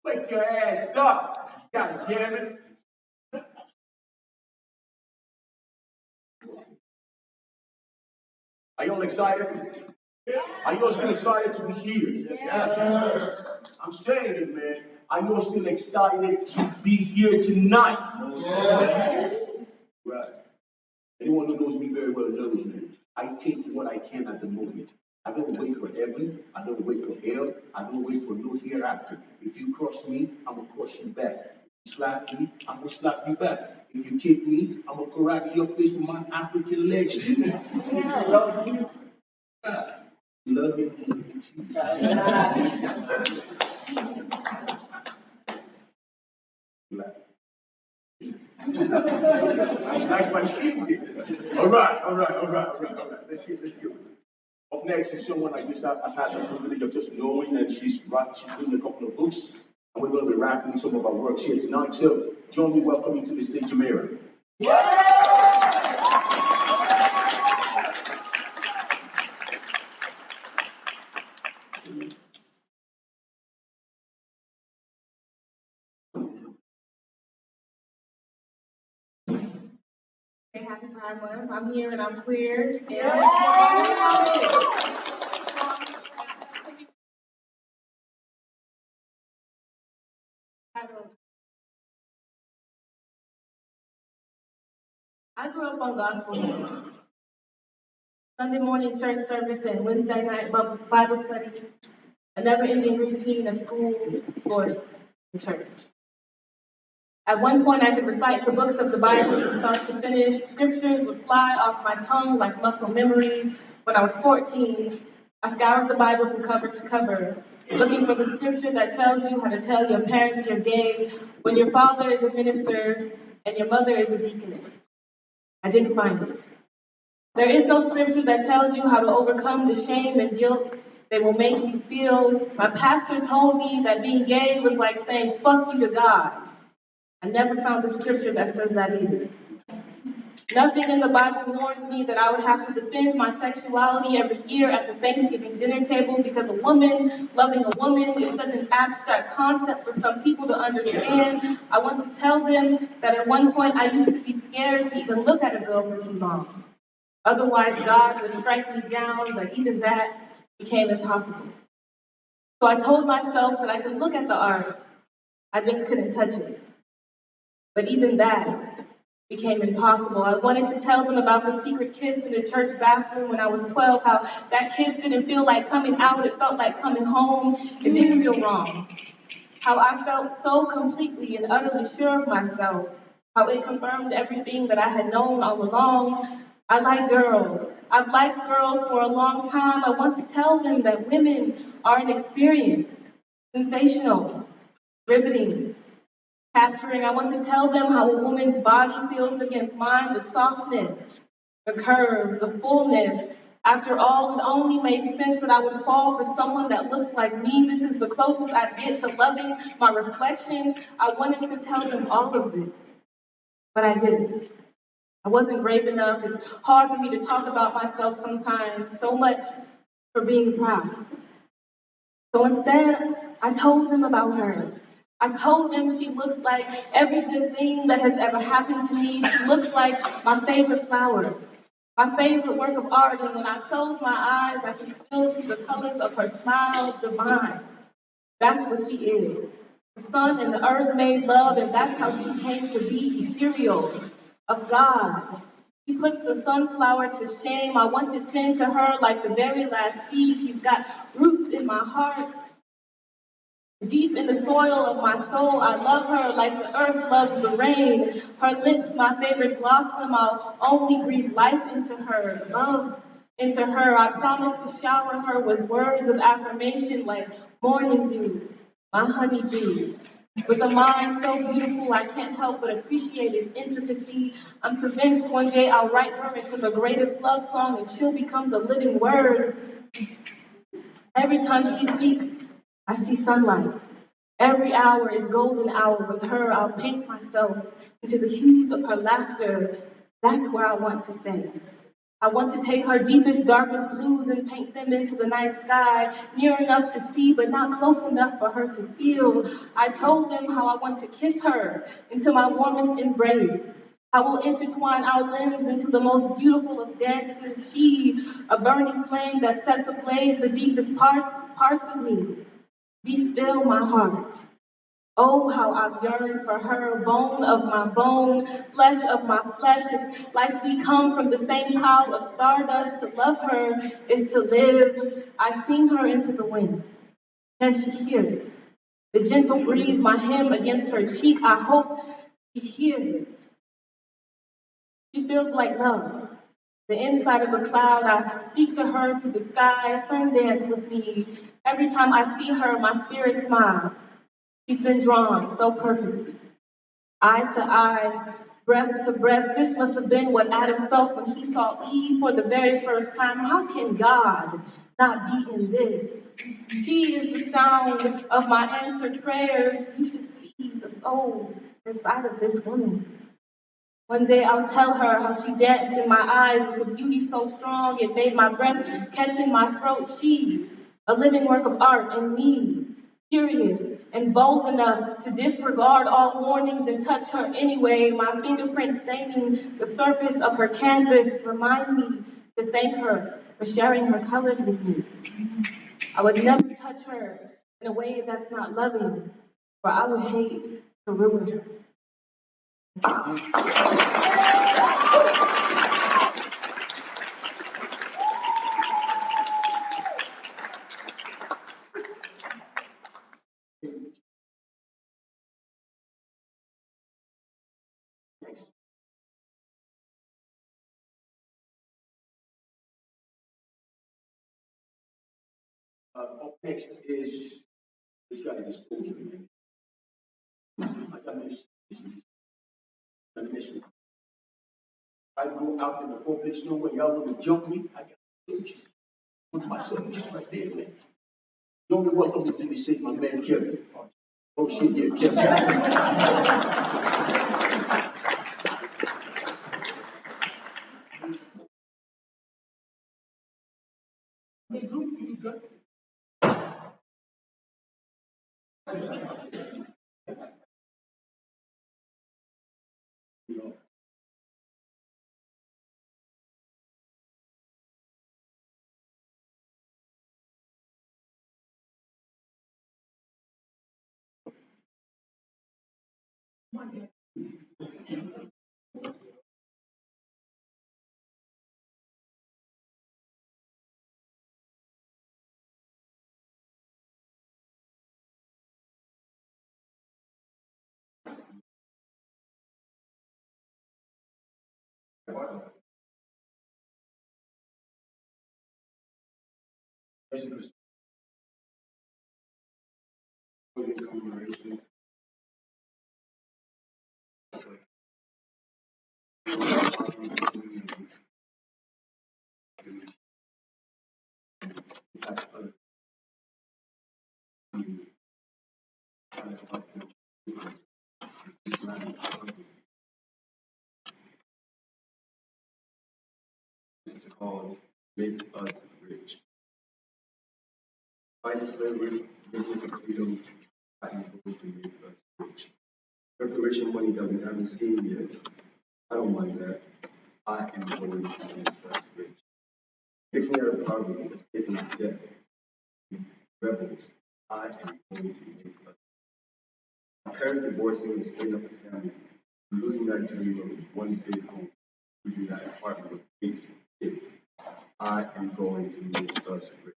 Wake your ass up. God damn it. Are you all excited? Are you all still excited to be here? Yes. I'm saying it, man. Are you all still excited to be here tonight? Yes. Right. Anyone who knows me very well knows, man. I take what I can at the moment. I don't wait for heaven. I don't wait for hell. I don't wait for no hereafter. If you cross me, I'm going to cross you back. If you slap me, I'm going to slap you back. If you kick me, I'm going to karate your face with my African legs too. Yeah. Love you. Love you. That's my shit. All right. Let's get it. Up next is someone I guess I've had the privilege of just knowing, and she's written a couple of books, and we're going to be wrapping some of our works here tonight. So join me welcoming to the stage, Jamira. Hey, happy Pride Month. I'm here and I'm queer. Yeah. I grew up on gospel music. Sunday morning church service and Wednesday night Bible study. A never-ending routine of school, sports, and church. At one point, I could recite the books of the Bible from start to finish. Scriptures would fly off my tongue like muscle memory. When I was 14, I scoured the Bible from cover to cover, looking for the scripture that tells you how to tell your parents you're gay when your father is a minister and your mother is a deaconess. I didn't find it. There is no scripture that tells you how to overcome the shame and guilt they will make you feel. My pastor told me that being gay was like saying fuck you to God. I never found a scripture that says that either. Nothing in the Bible warns me that I would have to defend my sexuality every year at the Thanksgiving dinner table because a woman loving a woman is such an abstract concept for some people to understand. I want to tell them that at one point I used to be scared to even look at a girl for too long. Otherwise, God would strike me down, but even that became impossible. So I told myself that I could look at the art, I just couldn't touch it. But even that became impossible. I wanted to tell them about the secret kiss in the church bathroom when I was 12, how that kiss didn't feel like coming out, it felt like coming home. It didn't feel wrong. How I felt so completely and utterly sure of myself, how it confirmed everything that I had known all along. I like girls. I've liked girls for a long time. I want to tell them that women are an experience, sensational, riveting, capturing. I want to tell them how a woman's body feels against mine, the softness, the curve, the fullness. After all, it only made sense that I would fall for someone that looks like me. This is the closest I get to loving my reflection. I wanted to tell them all of this, but I didn't. I wasn't brave enough. It's hard for me to talk about myself sometimes, so much for being proud. So instead, I told them about her. I told them she looks like every good thing that has ever happened to me. She looks like my favorite flower, my favorite work of art. And when I close my eyes, I can still see the colors of her smile, divine. That's what she is. The sun and the earth made love, and that's how she came to be, ethereal, of God. She puts the sunflower to shame. I want to tend to her like the very last seed. She's got roots in my heart. Deep in the soil of my soul, I love her like the earth loves the rain. Her lips, my favorite blossom, I'll only breathe life into her, love into her. I promise to shower her with words of affirmation like morning dew, my honey dew. With a mind so beautiful, I can't help but appreciate its intricacy. I'm convinced one day I'll write her into the greatest love song and she'll become the living word. Every time she speaks, I see sunlight. Every hour is golden hour with her. I'll paint myself into the hues of her laughter. That's where I want to stay. I want to take her deepest, darkest blues and paint them into the night sky, near enough to see, but not close enough for her to feel. I told them how I want to kiss her into my warmest embrace. I will intertwine our limbs into the most beautiful of dances. She, a burning flame that sets ablaze the deepest parts of me. Be still, my heart. Oh, how I've yearned for her, bone of my bone, flesh of my flesh. It's like we come from the same pile of stardust. To love her is to live. I sing her into the wind. Can she hear it? The gentle breeze, my hymn against her cheek. I hope she hears it. She feels like love. The inside of a cloud, I speak to her through the sky, sun dance with me. Every time I see her, my spirit smiles. She's been drawn so perfectly. Eye to eye, breast to breast. This must have been what Adam felt when he saw Eve for the very first time. How can God not be in this? She is the sound of my answered prayers. You should see the soul inside of this woman. One day I'll tell her how she danced in my eyes with a beauty so strong it made my breath catch in my throat. She, a living work of art, and me, curious and bold enough to disregard all warnings and touch her anyway. My fingerprints staining the surface of her canvas remind me to thank her for sharing her colors with me. I would never touch her in a way that's not loving, for I would hate to ruin her. Up next is, this guy is a soldier, man. Like I mentioned, I go out in the open snow and y'all want to jump me. I got soldiers. Look at my soldiers right there, man. The only one who did is my man Kevin. Oh shit, yeah. It's called Make Us Rich. Fighting slavery, making for freedom, I am going to make us rich. Preparation money that we haven't seen yet. I don't mind that. I am going to make us rich. Picking out of poverty, escaping death. Rebels, I am going to make us. My parents divorcing and splitting up the family. Losing that dream of one big home. Losing that apartment with 8 kids. I am going to make us rich.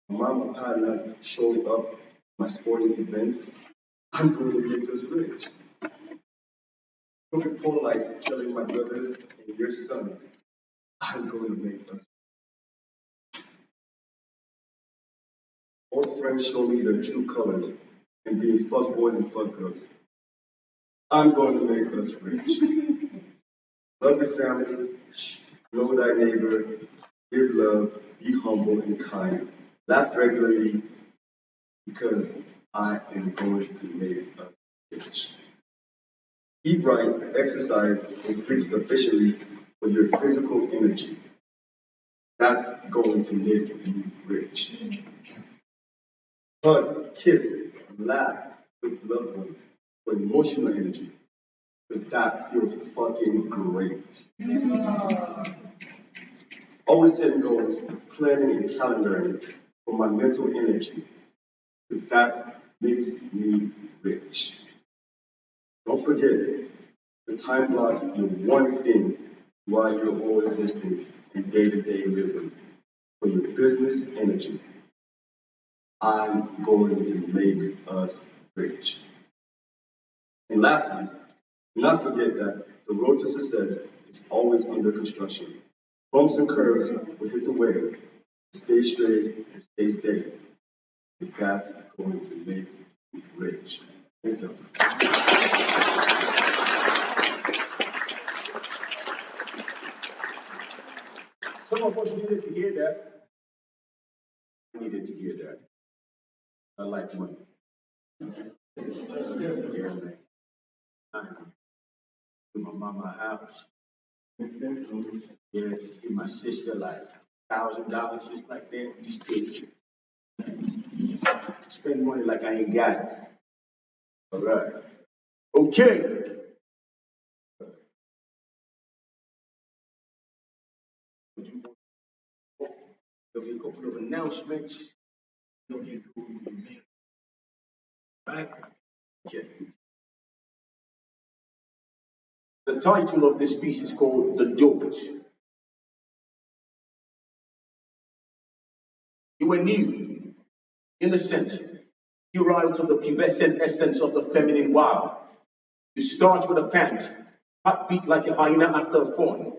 Mom and Papa not showing up my sporting events. I'm going to make us rich. Coca-Cola lights killing my brothers and your sons. I'm going to make us. Old friends show me their true colors and being fuck boys and fuck girls. I'm going to make us rich. Love your family, know thy neighbor, give love, be humble and kind. Laugh regularly because I am going to make us rich. Eat right, exercise, and sleep sufficiently for your physical energy. That's going to make you rich. Hug, kiss, laugh with loved ones for emotional energy, because that feels fucking great. Always setting goals, planning and calendaring for my mental energy, because that makes me rich. Don't forget the time block your one thing while you're all existing in day-to-day living for your business energy. I'm going to make us rich. And lastly, do not forget that the road to success is always under construction. Bumps and curves will hit the way. Stay straight and stay steady, because that's going to make you rich. Thank you. Some of us needed to hear that. I needed to hear that. I like money. Yeah, man. I give my mama a house. Yeah, give my sister like $1,000 just like that. You still spend money like I ain't got it. All right. Okay. There'll be a couple of announcements. Don't get cool with me. Right? Okay. The title of this piece is called The Doge. You were new, innocent, puerile to the pubescent essence of the feminine wild. You start with a pant, heartbeat like a hyena after a fawn.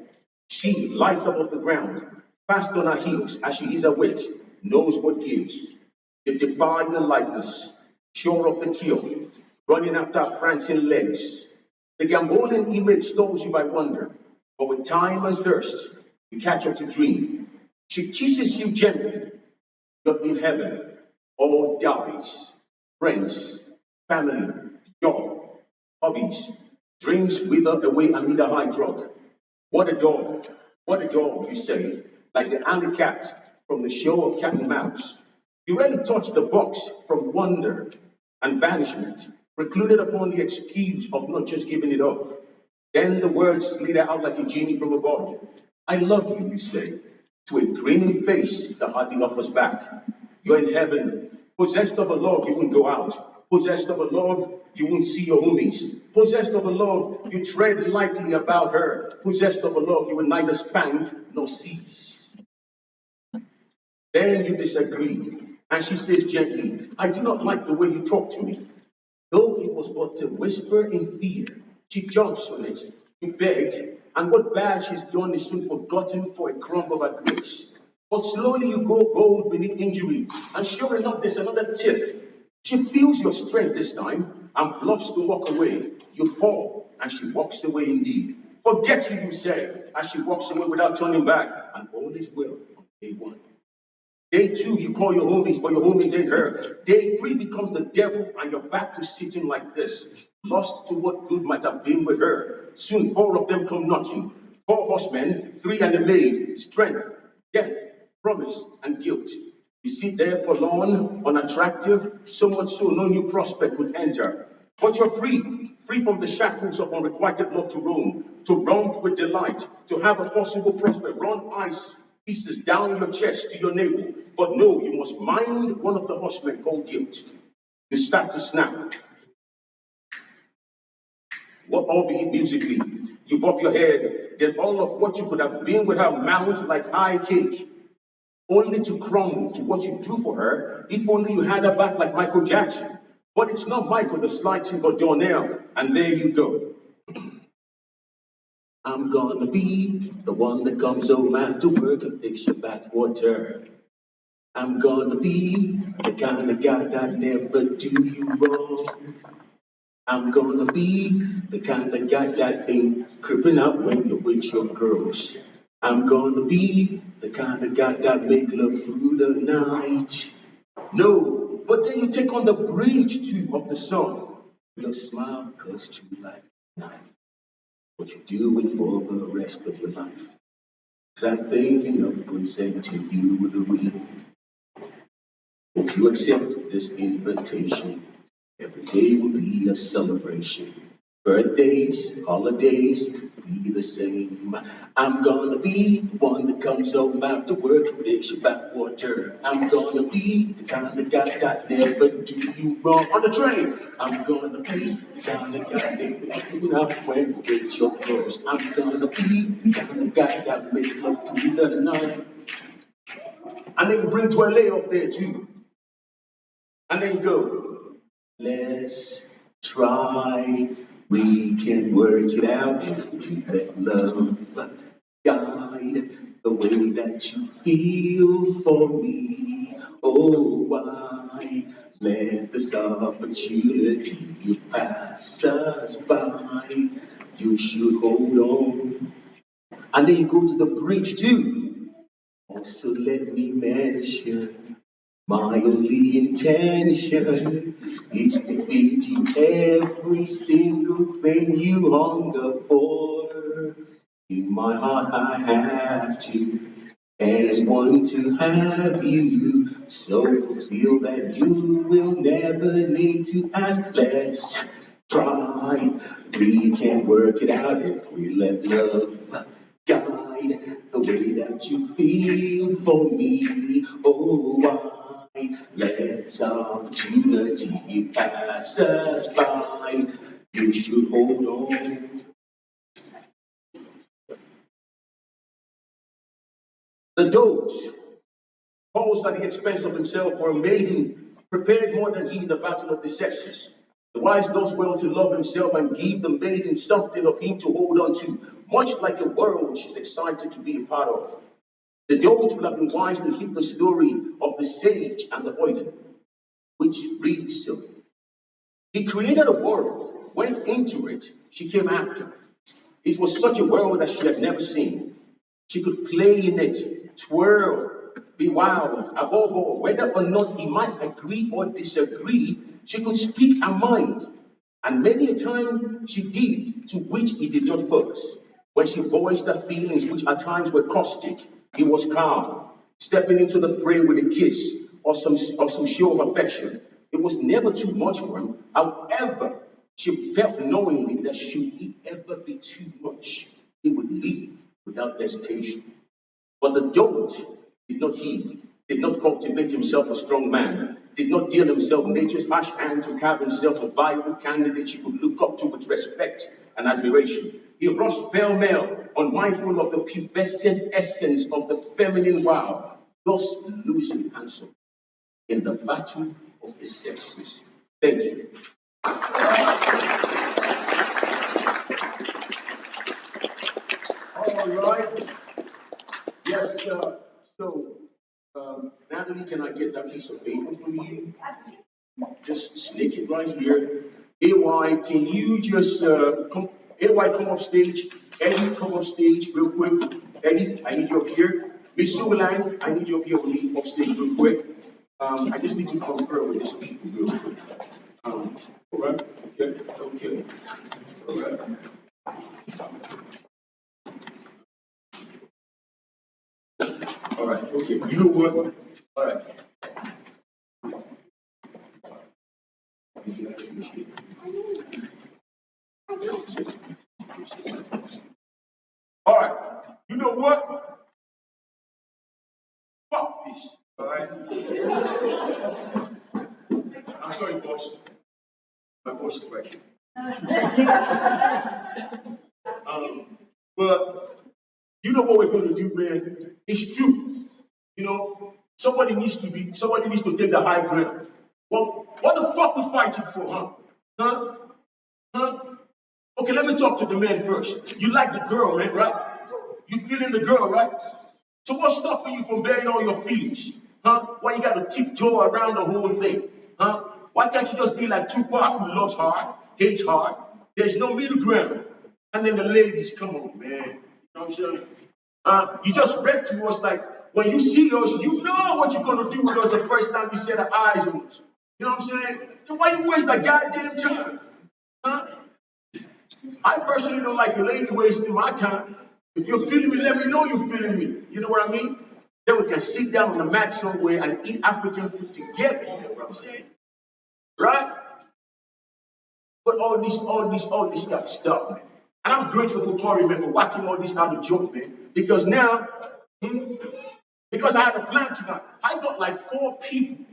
She, light above the ground, fast on her heels as she is her wit, knows what gives. You defy the lightness, sure of the kill, running after her prancing legs. The Gambolian image stalls you by wonder, but with time and thirst, you catch up to dream. She kisses you gently, you're in heaven. all dies. Friends, family, job, hobbies, dreams wither away amid a high drug. What a dog, you say, like the alley cat from the show of Cat and Mouse. You rarely touch the box from wonder and banishment, precluded upon the excuse of not just giving it up. Then the words slither out like a genie from a bottle. I love you, you say, to a grinning face that hardly offers back. You're in heaven, possessed of a love you won't go out, possessed of a love you won't see your homies, possessed of a love you tread lightly about her, possessed of a love you will neither spank nor seize. Then you disagree, and she says gently, I do not like the way you talk to me. Though it was but a whisper in fear, she jumps on it, you beg, and what bad she's done is soon forgotten for a crumb of her grace. But slowly you grow bold beneath injury, and sure enough there's another tiff. She feels your strength this time, and bluffs to walk away. You fall, and she walks away indeed. Forget you say, as she walks away without turning back, and all is well on day one. Day 2, you call your homies, but your homies ain't her. Day 3 becomes the devil, and you're back to sitting like this, lost to what good might have been with her. Soon 4 of them come knocking. 4 horsemen, 3 and a maid, strength, death, promise, and guilt. You sit there forlorn, unattractive, so much so no new prospect would enter. But you're free from the shackles of unrequited love to roam, to romp with delight, to have a possible prospect, run ice pieces down your chest to your navel. But no, you must mind one of the horsemen called guilt. You start to snap. What, albeit musically, you bob your head, then all of what you could have been with her mount like high cake, only to crumble to what you do for her, if only you had her back like Michael Jackson. But it's not Michael that slides in, but Donnell, and there you go. I'm gonna be the one that comes home after work and fix your bathwater. I'm gonna be the kind of guy that never do you wrong. I'm gonna be the kind of guy that ain't creeping out when you're with your girls. I'm gonna be the kind of guy that make love through the night. No, but then you take on the bridge too of the song. Your smile cuts you like a knife. But you do it for the rest of your life. 'Cause I'm thinking of presenting you with a ring. Hope you accept this invitation. Every day will be a celebration. Birthdays, holidays, be the same. I'm gonna be the one that comes home after work and makes your backwater. I'm gonna be the kind of guy that never do you wrong on the train. I'm gonna be the kind of guy that makes you up when you get your clothes. I'm gonna be the kind of guy that makes love through the night. And then you bring Toilet up there too. And then you go, let's try. We can work it out if we let love guide the way that you feel for me. Oh, why let this opportunity pass us by? You should hold on. And then you go to the bridge too. Also, let me mention my only intention is to feed you every single thing you hunger for. In my heart I have to and want to have you, so fulfill that you will never need to ask. Let's try, we can work it out if we let love guide the way that you feel for me. Oh, why let opportunity pass us by? You should hold on. The doge posed at the expense of himself for a maiden prepared more than he in the battle of the sexes. The wise does well to love himself and give the maiden something of him to hold on to, much like a world she's excited to be a part of. The doge would have been wise to heed the story of the sage and the hoyden, which reads so. He created a world, went into it, she came after. It was such a world that she had never seen. She could play in it, twirl, be wild, above all, whether or not he might agree or disagree, she could speak her mind. And many a time she did, to which he did not fuss. When she voiced her feelings, which at times were caustic, he was calm, stepping into the fray with a kiss or some show of affection. It was never too much for him. However, she felt knowingly that should it ever be too much, he would leave without hesitation. But the dolt did not heed, did not cultivate himself a strong man, did not deal himself nature's harsh hand to have himself a viable candidate she could look up to with respect and admiration. He rushed pell-mell, unmindful of the pubescent essence of the feminine wild, thus losing handsome in the battle of the sexes. Thank you. All right. Yes, so, Natalie, can I get that piece of paper from you? Just stick it right here. AY, can you just come up stage? Eddie, come up stage real quick. Eddie, I need you up here. Miss Sugalang, I need you up here with me up stage real quick. I just need to confer with these people real quick. All right? Okay. All right. All right, okay. You know what? All right. All right. You know what? Fuck this. All right. I'm sorry, boss. My boss is right. But you know what we're gonna do, man? It's true. You know, somebody needs to take the high ground. Well, what the fuck we fighting for, huh? Huh? Okay, let me talk to the man first. You like the girl, man, right? You feeling the girl, right? So what's stopping you from bearing all your feelings? Huh? Why you gotta tiptoe around the whole thing? Huh? Why can't you just be like Tupac, who loves hard, hates hard? There's no middle ground. And then the ladies, come on, man. You know what I'm saying? You just read to us like, when you see us, you know what you're gonna do with us the first time you set eyes on us. You know what I'm saying? Then why you waste that goddamn time? Huh? I personally don't like your lady wasting my time. If you're feeling me, let me know you're feeling me. You know what I mean? Then we can sit down on the mat somewhere and eat African food together. You know what I'm saying? Right? But all this got to stop, man. And I'm grateful for Tory, man, for whacking all this out of joint, man. Because now, because I had a plan tonight. I got like 4 people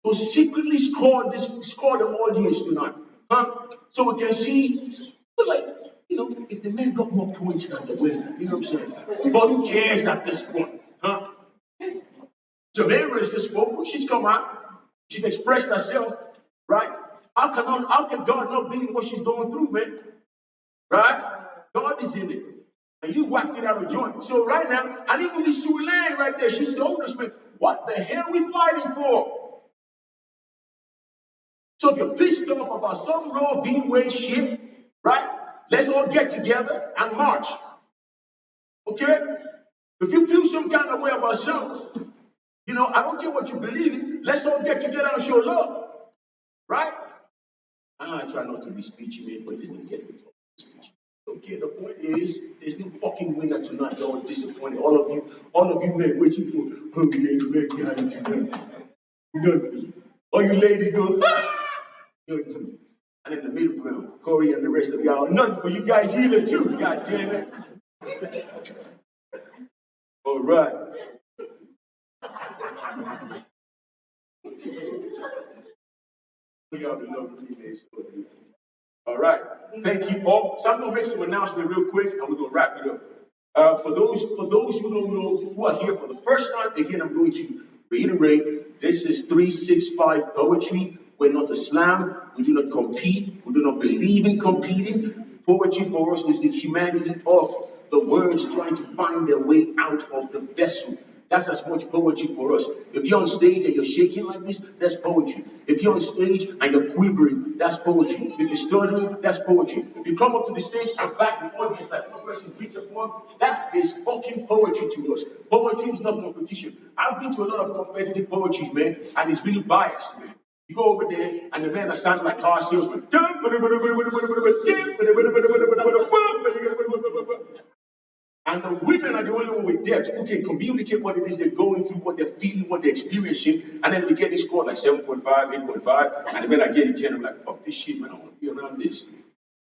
to secretly score the audience tonight. Huh? So we can see, but like, you know, if the man got more points than the women, you know what I'm saying? But who cares at this point? Huh? Jamaica is just spoken, she's come out, she's expressed herself, right? How can God not be in what she's going through, man? Right? God is in it. And you whacked it out of joint. So right now, and even Miss Sue Lane right there, she's told us, man, what the hell are we fighting for? So if you're pissed off about some Roe v. Wade shit, right? Let's all get together and march. Okay? If you feel some kind of way about something, you know, I don't care what you believe in, let's all get together and show love. Right? I try not to be speechy, man, but this is getting to speech. Okay, the point is, there's no fucking winner tonight. You're all disappointed. All of you men waiting for hungry men behind tonight. None of you. All you ladies go, ah! None for you. And in the middle ground, Corey and the rest of y'all, none for you guys either too, god damn it. All right. Y'all be loving females. All right. Thank you all. So I'm gonna make some announcement real quick, and we're gonna wrap it up. For those who don't know, who are here for the first time, again, I'm going to reiterate: this is 365 poetry. We're not a slam. We do not compete. We do not believe in competing. Poetry for us is the humanity of the words trying to find their way out of the vessel That's as much poetry for us. If you're on stage and you're shaking like this, that's poetry. If you're on stage and you're quivering, that's poetry. If you're stuttering, that's poetry. If you come up to the stage and back the audience like one person beats a form, that is fucking poetry to us. Poetry is not competition. I've been to a lot of competitive poetry, man, and it's really biased, man. You go over there and the men are sounding like car salesmen. And the women are the only one with depth who can communicate what it is they're going through, what they're feeling, what they're experiencing, and then we get this score like 7.5, 8.5, and the men are getting 10. I'm like, fuck this shit, man, I want to be around this.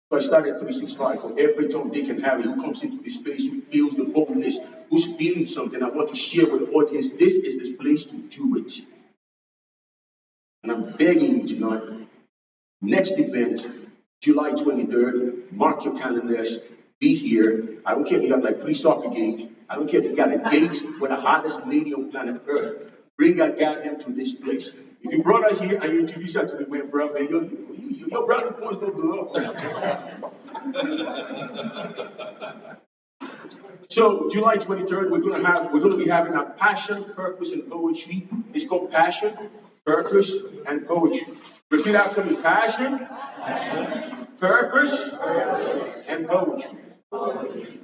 So I started 365 for every Tom, Dick, and Harry who comes into this space, who feels the boldness, who's feeling something. I want to share with the audience, this is the place to do it. And I'm begging you tonight, next event, July 23rd, mark your calendars. Be here. I don't care if you have like 3 soccer games. I don't care if you got a date with the hottest lady on planet Earth. Bring her goddamn to this place. If you brought her here and you introduce her to me, man, bro, man, your brownie points don't go up. So July 23rd, we're gonna be having a passion, purpose, and poetry. It's called Passion, Purpose, and Poetry. Repeat after me: passion, purpose, and poetry.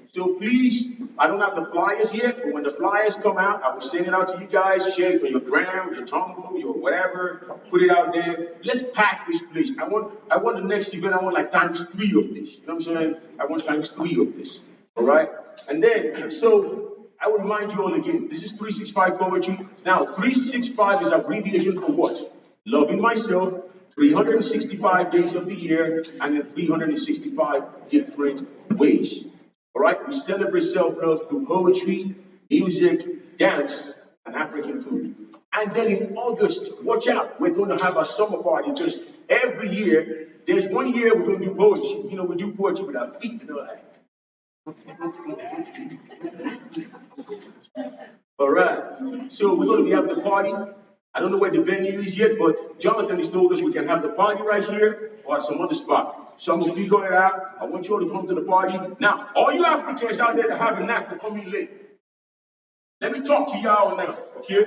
So please, I don't have the flyers yet, but when the flyers come out, I will send it out to you guys. Share it for your gram, your tumble, your whatever. Put it out there. Let's pack this place. I want the next event. I want like times 3 of this. You know what I'm saying? I want times 3 of this. All right. And then, so I will remind you all again. This is 365 poetry. Now, 365 is abbreviation for what? Loving myself. 365 days of the year, and in 365 different ways. All right? We celebrate self-love through poetry, music, dance, and African food. And then in August, watch out, we're going to have a summer party, because every year, there's one year we're going to do poetry. You know, we do poetry with our feet, you know, like. All right. So we're going to be having a party. I don't know where the venue is yet, but Jonathan has told us we can have the party right here or at some other spot. So I'm going to figure it out. I want you all to come to the party. Now, all you Africans out there that have a knack for coming late, let me talk to y'all now, okay?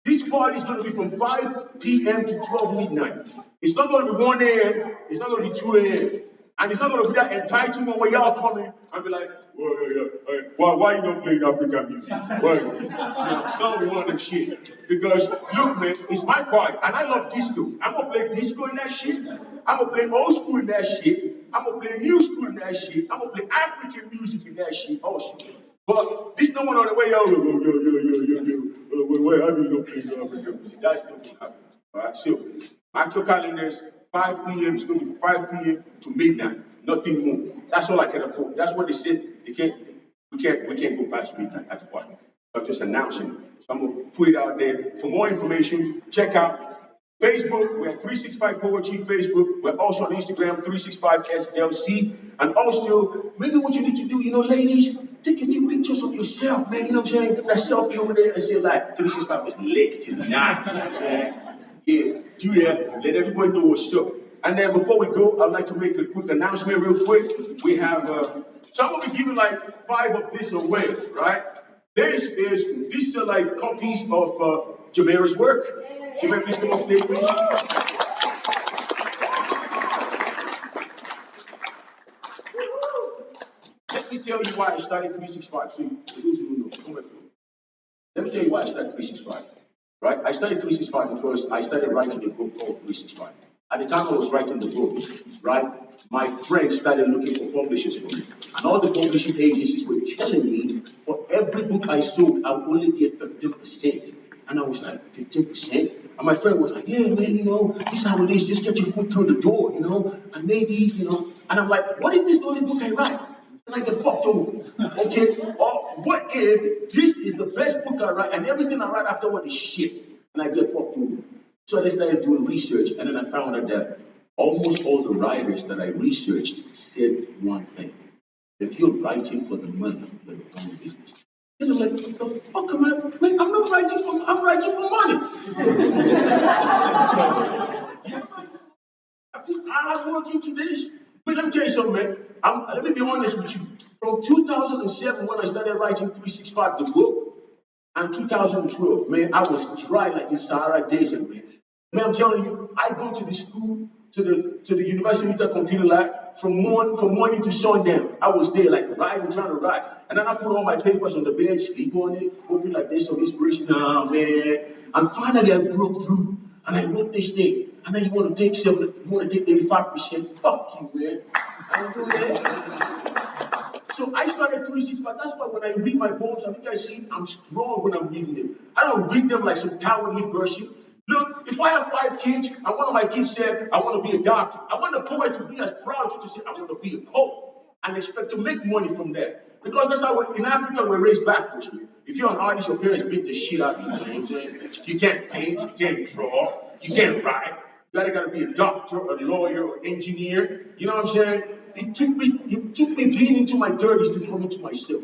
This party is going to be from 5 p.m. to 12 midnight. It's not going to be 1 a.m. It's not going to be 2 a.m. And it's not going to be that entitlement where y'all come in and be like, why you don't play African music? Why? It's not one of them shit. Because, look, man, it's my party. And I love disco. I'm going to play disco in that shit. I'm going to play old school in that shit. I'm going to play new school in that shit. I'm going to play African music in that shit also. But this no one on the way, how do you know play African music? That's not going to happen. All right, so mark your calendars. 5 p.m. is going to be from 5 p.m. to midnight. Nothing more. That's all I can afford. That's what they said. We can't go past midnight at the party. I'm just announcing. So I'm going to put it out there. For more information, check out Facebook. We're at 365 Poetry Facebook. We're also on Instagram, 365SLC. And also, maybe what you need to do, you know, ladies, take a few pictures of yourself, man. You know what I'm saying? Get that selfie over there and say, like, 365 is lit tonight. You know what I'm saying? Yeah, do that. Let everybody know what's up. And then before we go, I'd like to make a quick announcement real quick. We have, some will be giving like 5 of this away, right? These are like copies of Jamera's work. Jamera, please come off stage, please. Let me tell you why I started 365. So for those who don't know, let me tell you why I started 365. Right? I started 365 because I started writing a book called 365. At the time I was writing the book, right, my friends started looking for publishers for me. And all the publishing agencies were telling me for every book I sold, I would only get 15%. And I was like, 15%? And my friend was like, yeah, man, you know, this is how it is. Just get your foot through the door, you know, and maybe, you know. And I'm like, what if this is the only book I write? And I get fucked over, okay? Or what if this is the best book I write and everything I write afterward is shit and I get fucked over? So I started doing research and then I found out that almost all the writers that I researched said one thing. If you're writing for the money, you're the wrong business. And I'm like, what the fuck am I? Man, I'm not writing for, I'm writing for money. I put hard work into this. But let me tell you something, man. Let me be honest with you. From 2007, when I started writing 365, the book, And 2012, man, I was dry like the Sahara Desert, man. Man, I'm telling you, I go to the school, to the University of Computer Lab from morning to sundown. I was there like riding, trying to ride. And then I put all my papers on the bed, sleep on it, hoping like there's some inspiration. Nah, man. And finally I broke through and I wrote this thing. And then you want to take 85%? Fuck you, man. I don't do that. So I started 365. That's why when I read my poems, I think I see I'm strong when I'm reading them. I don't read them like some cowardly person. Look, if I have 5 kids, and one of my kids said, I want to be a doctor, I want the poet to be as proud to say, I want to be a poet, and expect to make money from that. Because that's how in Africa we're raised backwards. If you're an artist, your parents beat the shit out of you. You can't paint, you can't draw, you can't write. You gotta be a doctor, a lawyer, or engineer. You know what I'm saying? It took me being into my 30s to come into myself.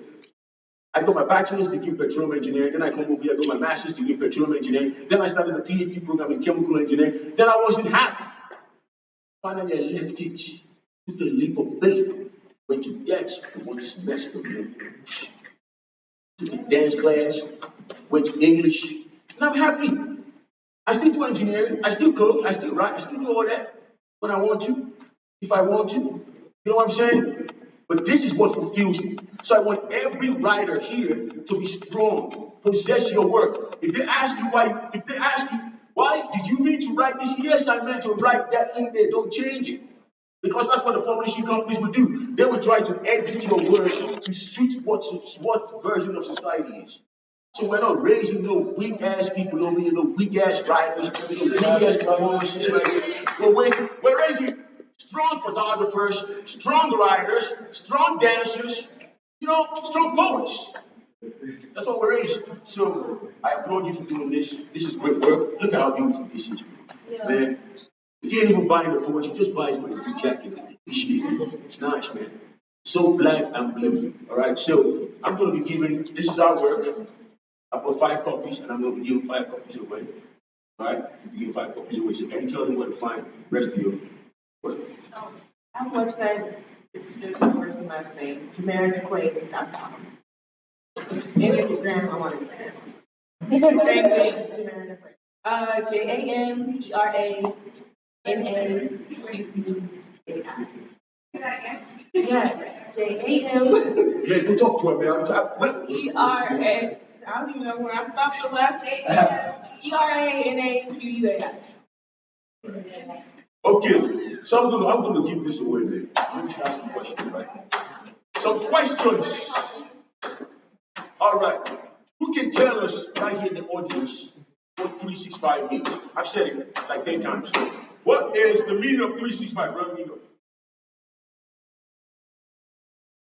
I got my bachelor's degree in petroleum engineering, then I come over here, I got my master's degree in petroleum engineering, then I started a PhD program in chemical engineering, then I wasn't happy. Finally, I left it, took a leap of faith, went to dance for 1 semester, took a dance class, went to English, and I'm happy. I still do engineering, I still cook, I still write, I still do all that when I want to, if I want to. You know what I'm saying? But this is what fulfills me. So I want every writer here to be strong, possess your work. If they ask you why did you mean to write this? Yes, I meant to write that in there. Don't change it. Because that's what the publishing companies would do. They would try to edit your work to suit what version of society is. So we're not raising no weak ass people over here, no weak ass writers, no weak ass performers. We're raising strong photographers, strong writers, strong dancers, strong poets. That's what we're raising. So I applaud you for doing this. This is great work. Look at how beautiful this is, man. If you ain't even buying the poetry, just buy it with a blue jacket. It's nice, man. So black and blue. All right. So I'm going to be giving. This is our work. I bought 5 copies, and I'm going to be giving 5 copies away. All right. I'm giving 5 copies away. So can you tell them where to find the rest of your work? Our website, it's just my first and last name, JamaricaQuaid.com. And Instagram, I'm on Instagram. Same thing, Jamarica Quaid. JAMERANAQUAI. Yes, JAM. Yeah, go talk to her, man. ERA. I don't even know where I stopped the last name. ERANAQUAI. Okay, so I'm going to give this away, man. Let me ask you a question, right? Some questions. All right. Who can tell us right here in the audience what 365 means? I've said it like 10 times. What is the meaning of 365? Run me know.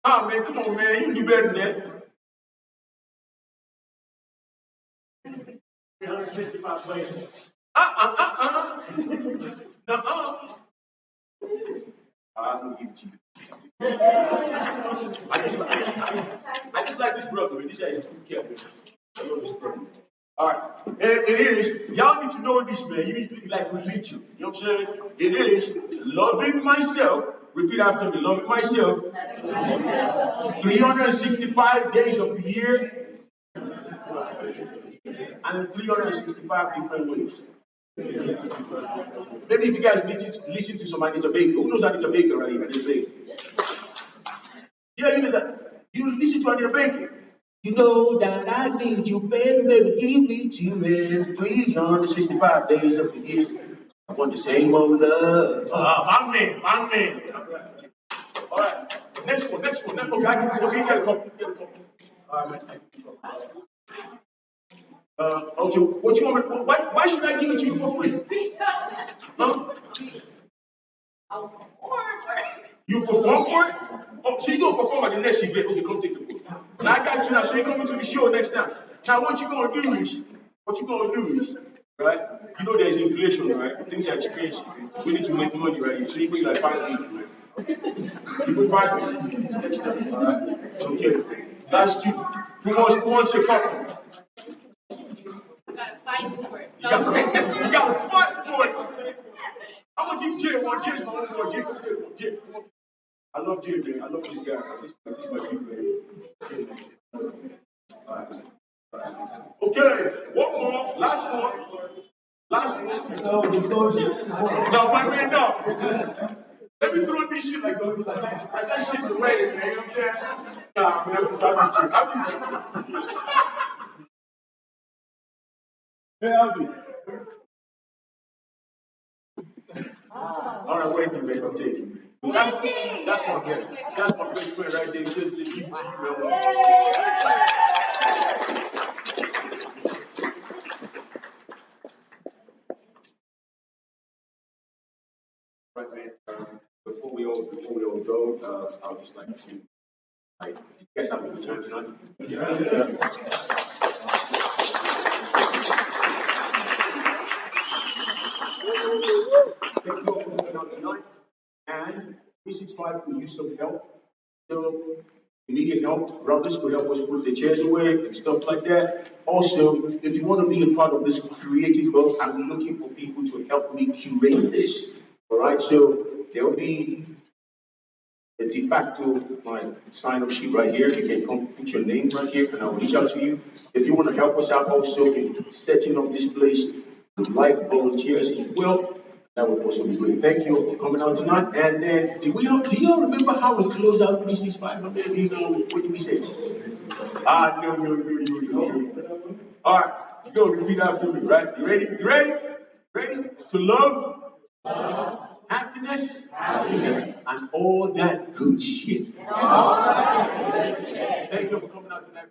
Ah, man, come on, man. You do better than that. 365 places. I'm going to give it to you. I just like this brother, man. This guy's a cool cat, man. I love this brother. All right. And it is, y'all need to know this, man. You need to like religion. You know what I'm saying? It is loving myself. Repeat after me. Loving myself. 365 days of the year. And in 365 different ways. Maybe if you guys listen to some Anita Baker. Who knows Anita Baker right here? Anita Baker. Yeah, you know that. You listen to Anita Baker. You know that I need you, baby, give me to you, 365 days of the year. I want the same old love. My man. All right. Next one. Okay, get a couple. All right, man. Okay, what you want me? Why should I give it to you for free? Huh? You perform for it? Oh, so you gonna perform at the next event? Okay, come take the book. Now I got you now, so you're coming to the show next time. Now what you gonna do is, right? You know there's inflation, right? Things are expensive. We need to make money, right? So you bring like 5 people, right? You bring 5 people next time, all right? Okay. Last 2. Who wants a couple? You gotta fight for it. I'm gonna give Jay one. Jay's my own boy. Jay, come on. Jay, come on. I love Jay, man. I love this guy. This is my dude, man. All right. Okay, one more, last one. Last one. No, my man, no. Let me throw this shit like that shit away, man. You know what I'm saying? Nah, man, I'm just all right, wait a minute, I'm taking it. That's my friend. That's my best friend right there. Shouldn't say you, right, man. Before we all go, I would just like to, you guys have a good time tonight. Thank you all for coming out tonight. And 365 could use some help. So, if you need your help, brothers could help us put the chairs away and stuff like that. Also, if you want to be a part of this creative work, I'm looking for people to help me curate this. All right, so there will be a de facto sign-up sheet right here. You can come put your name right here, and I'll reach out to you. If you want to help us out also in setting up this place, would like volunteers as well. That would also be great. Thank you all for coming out tonight. And then, do you all remember how we close out 365? What did we say? No. All right, you're going to repeat after me, right? You ready? You ready? Ready? To love, happiness, and all that good shit. Thank you for coming out tonight.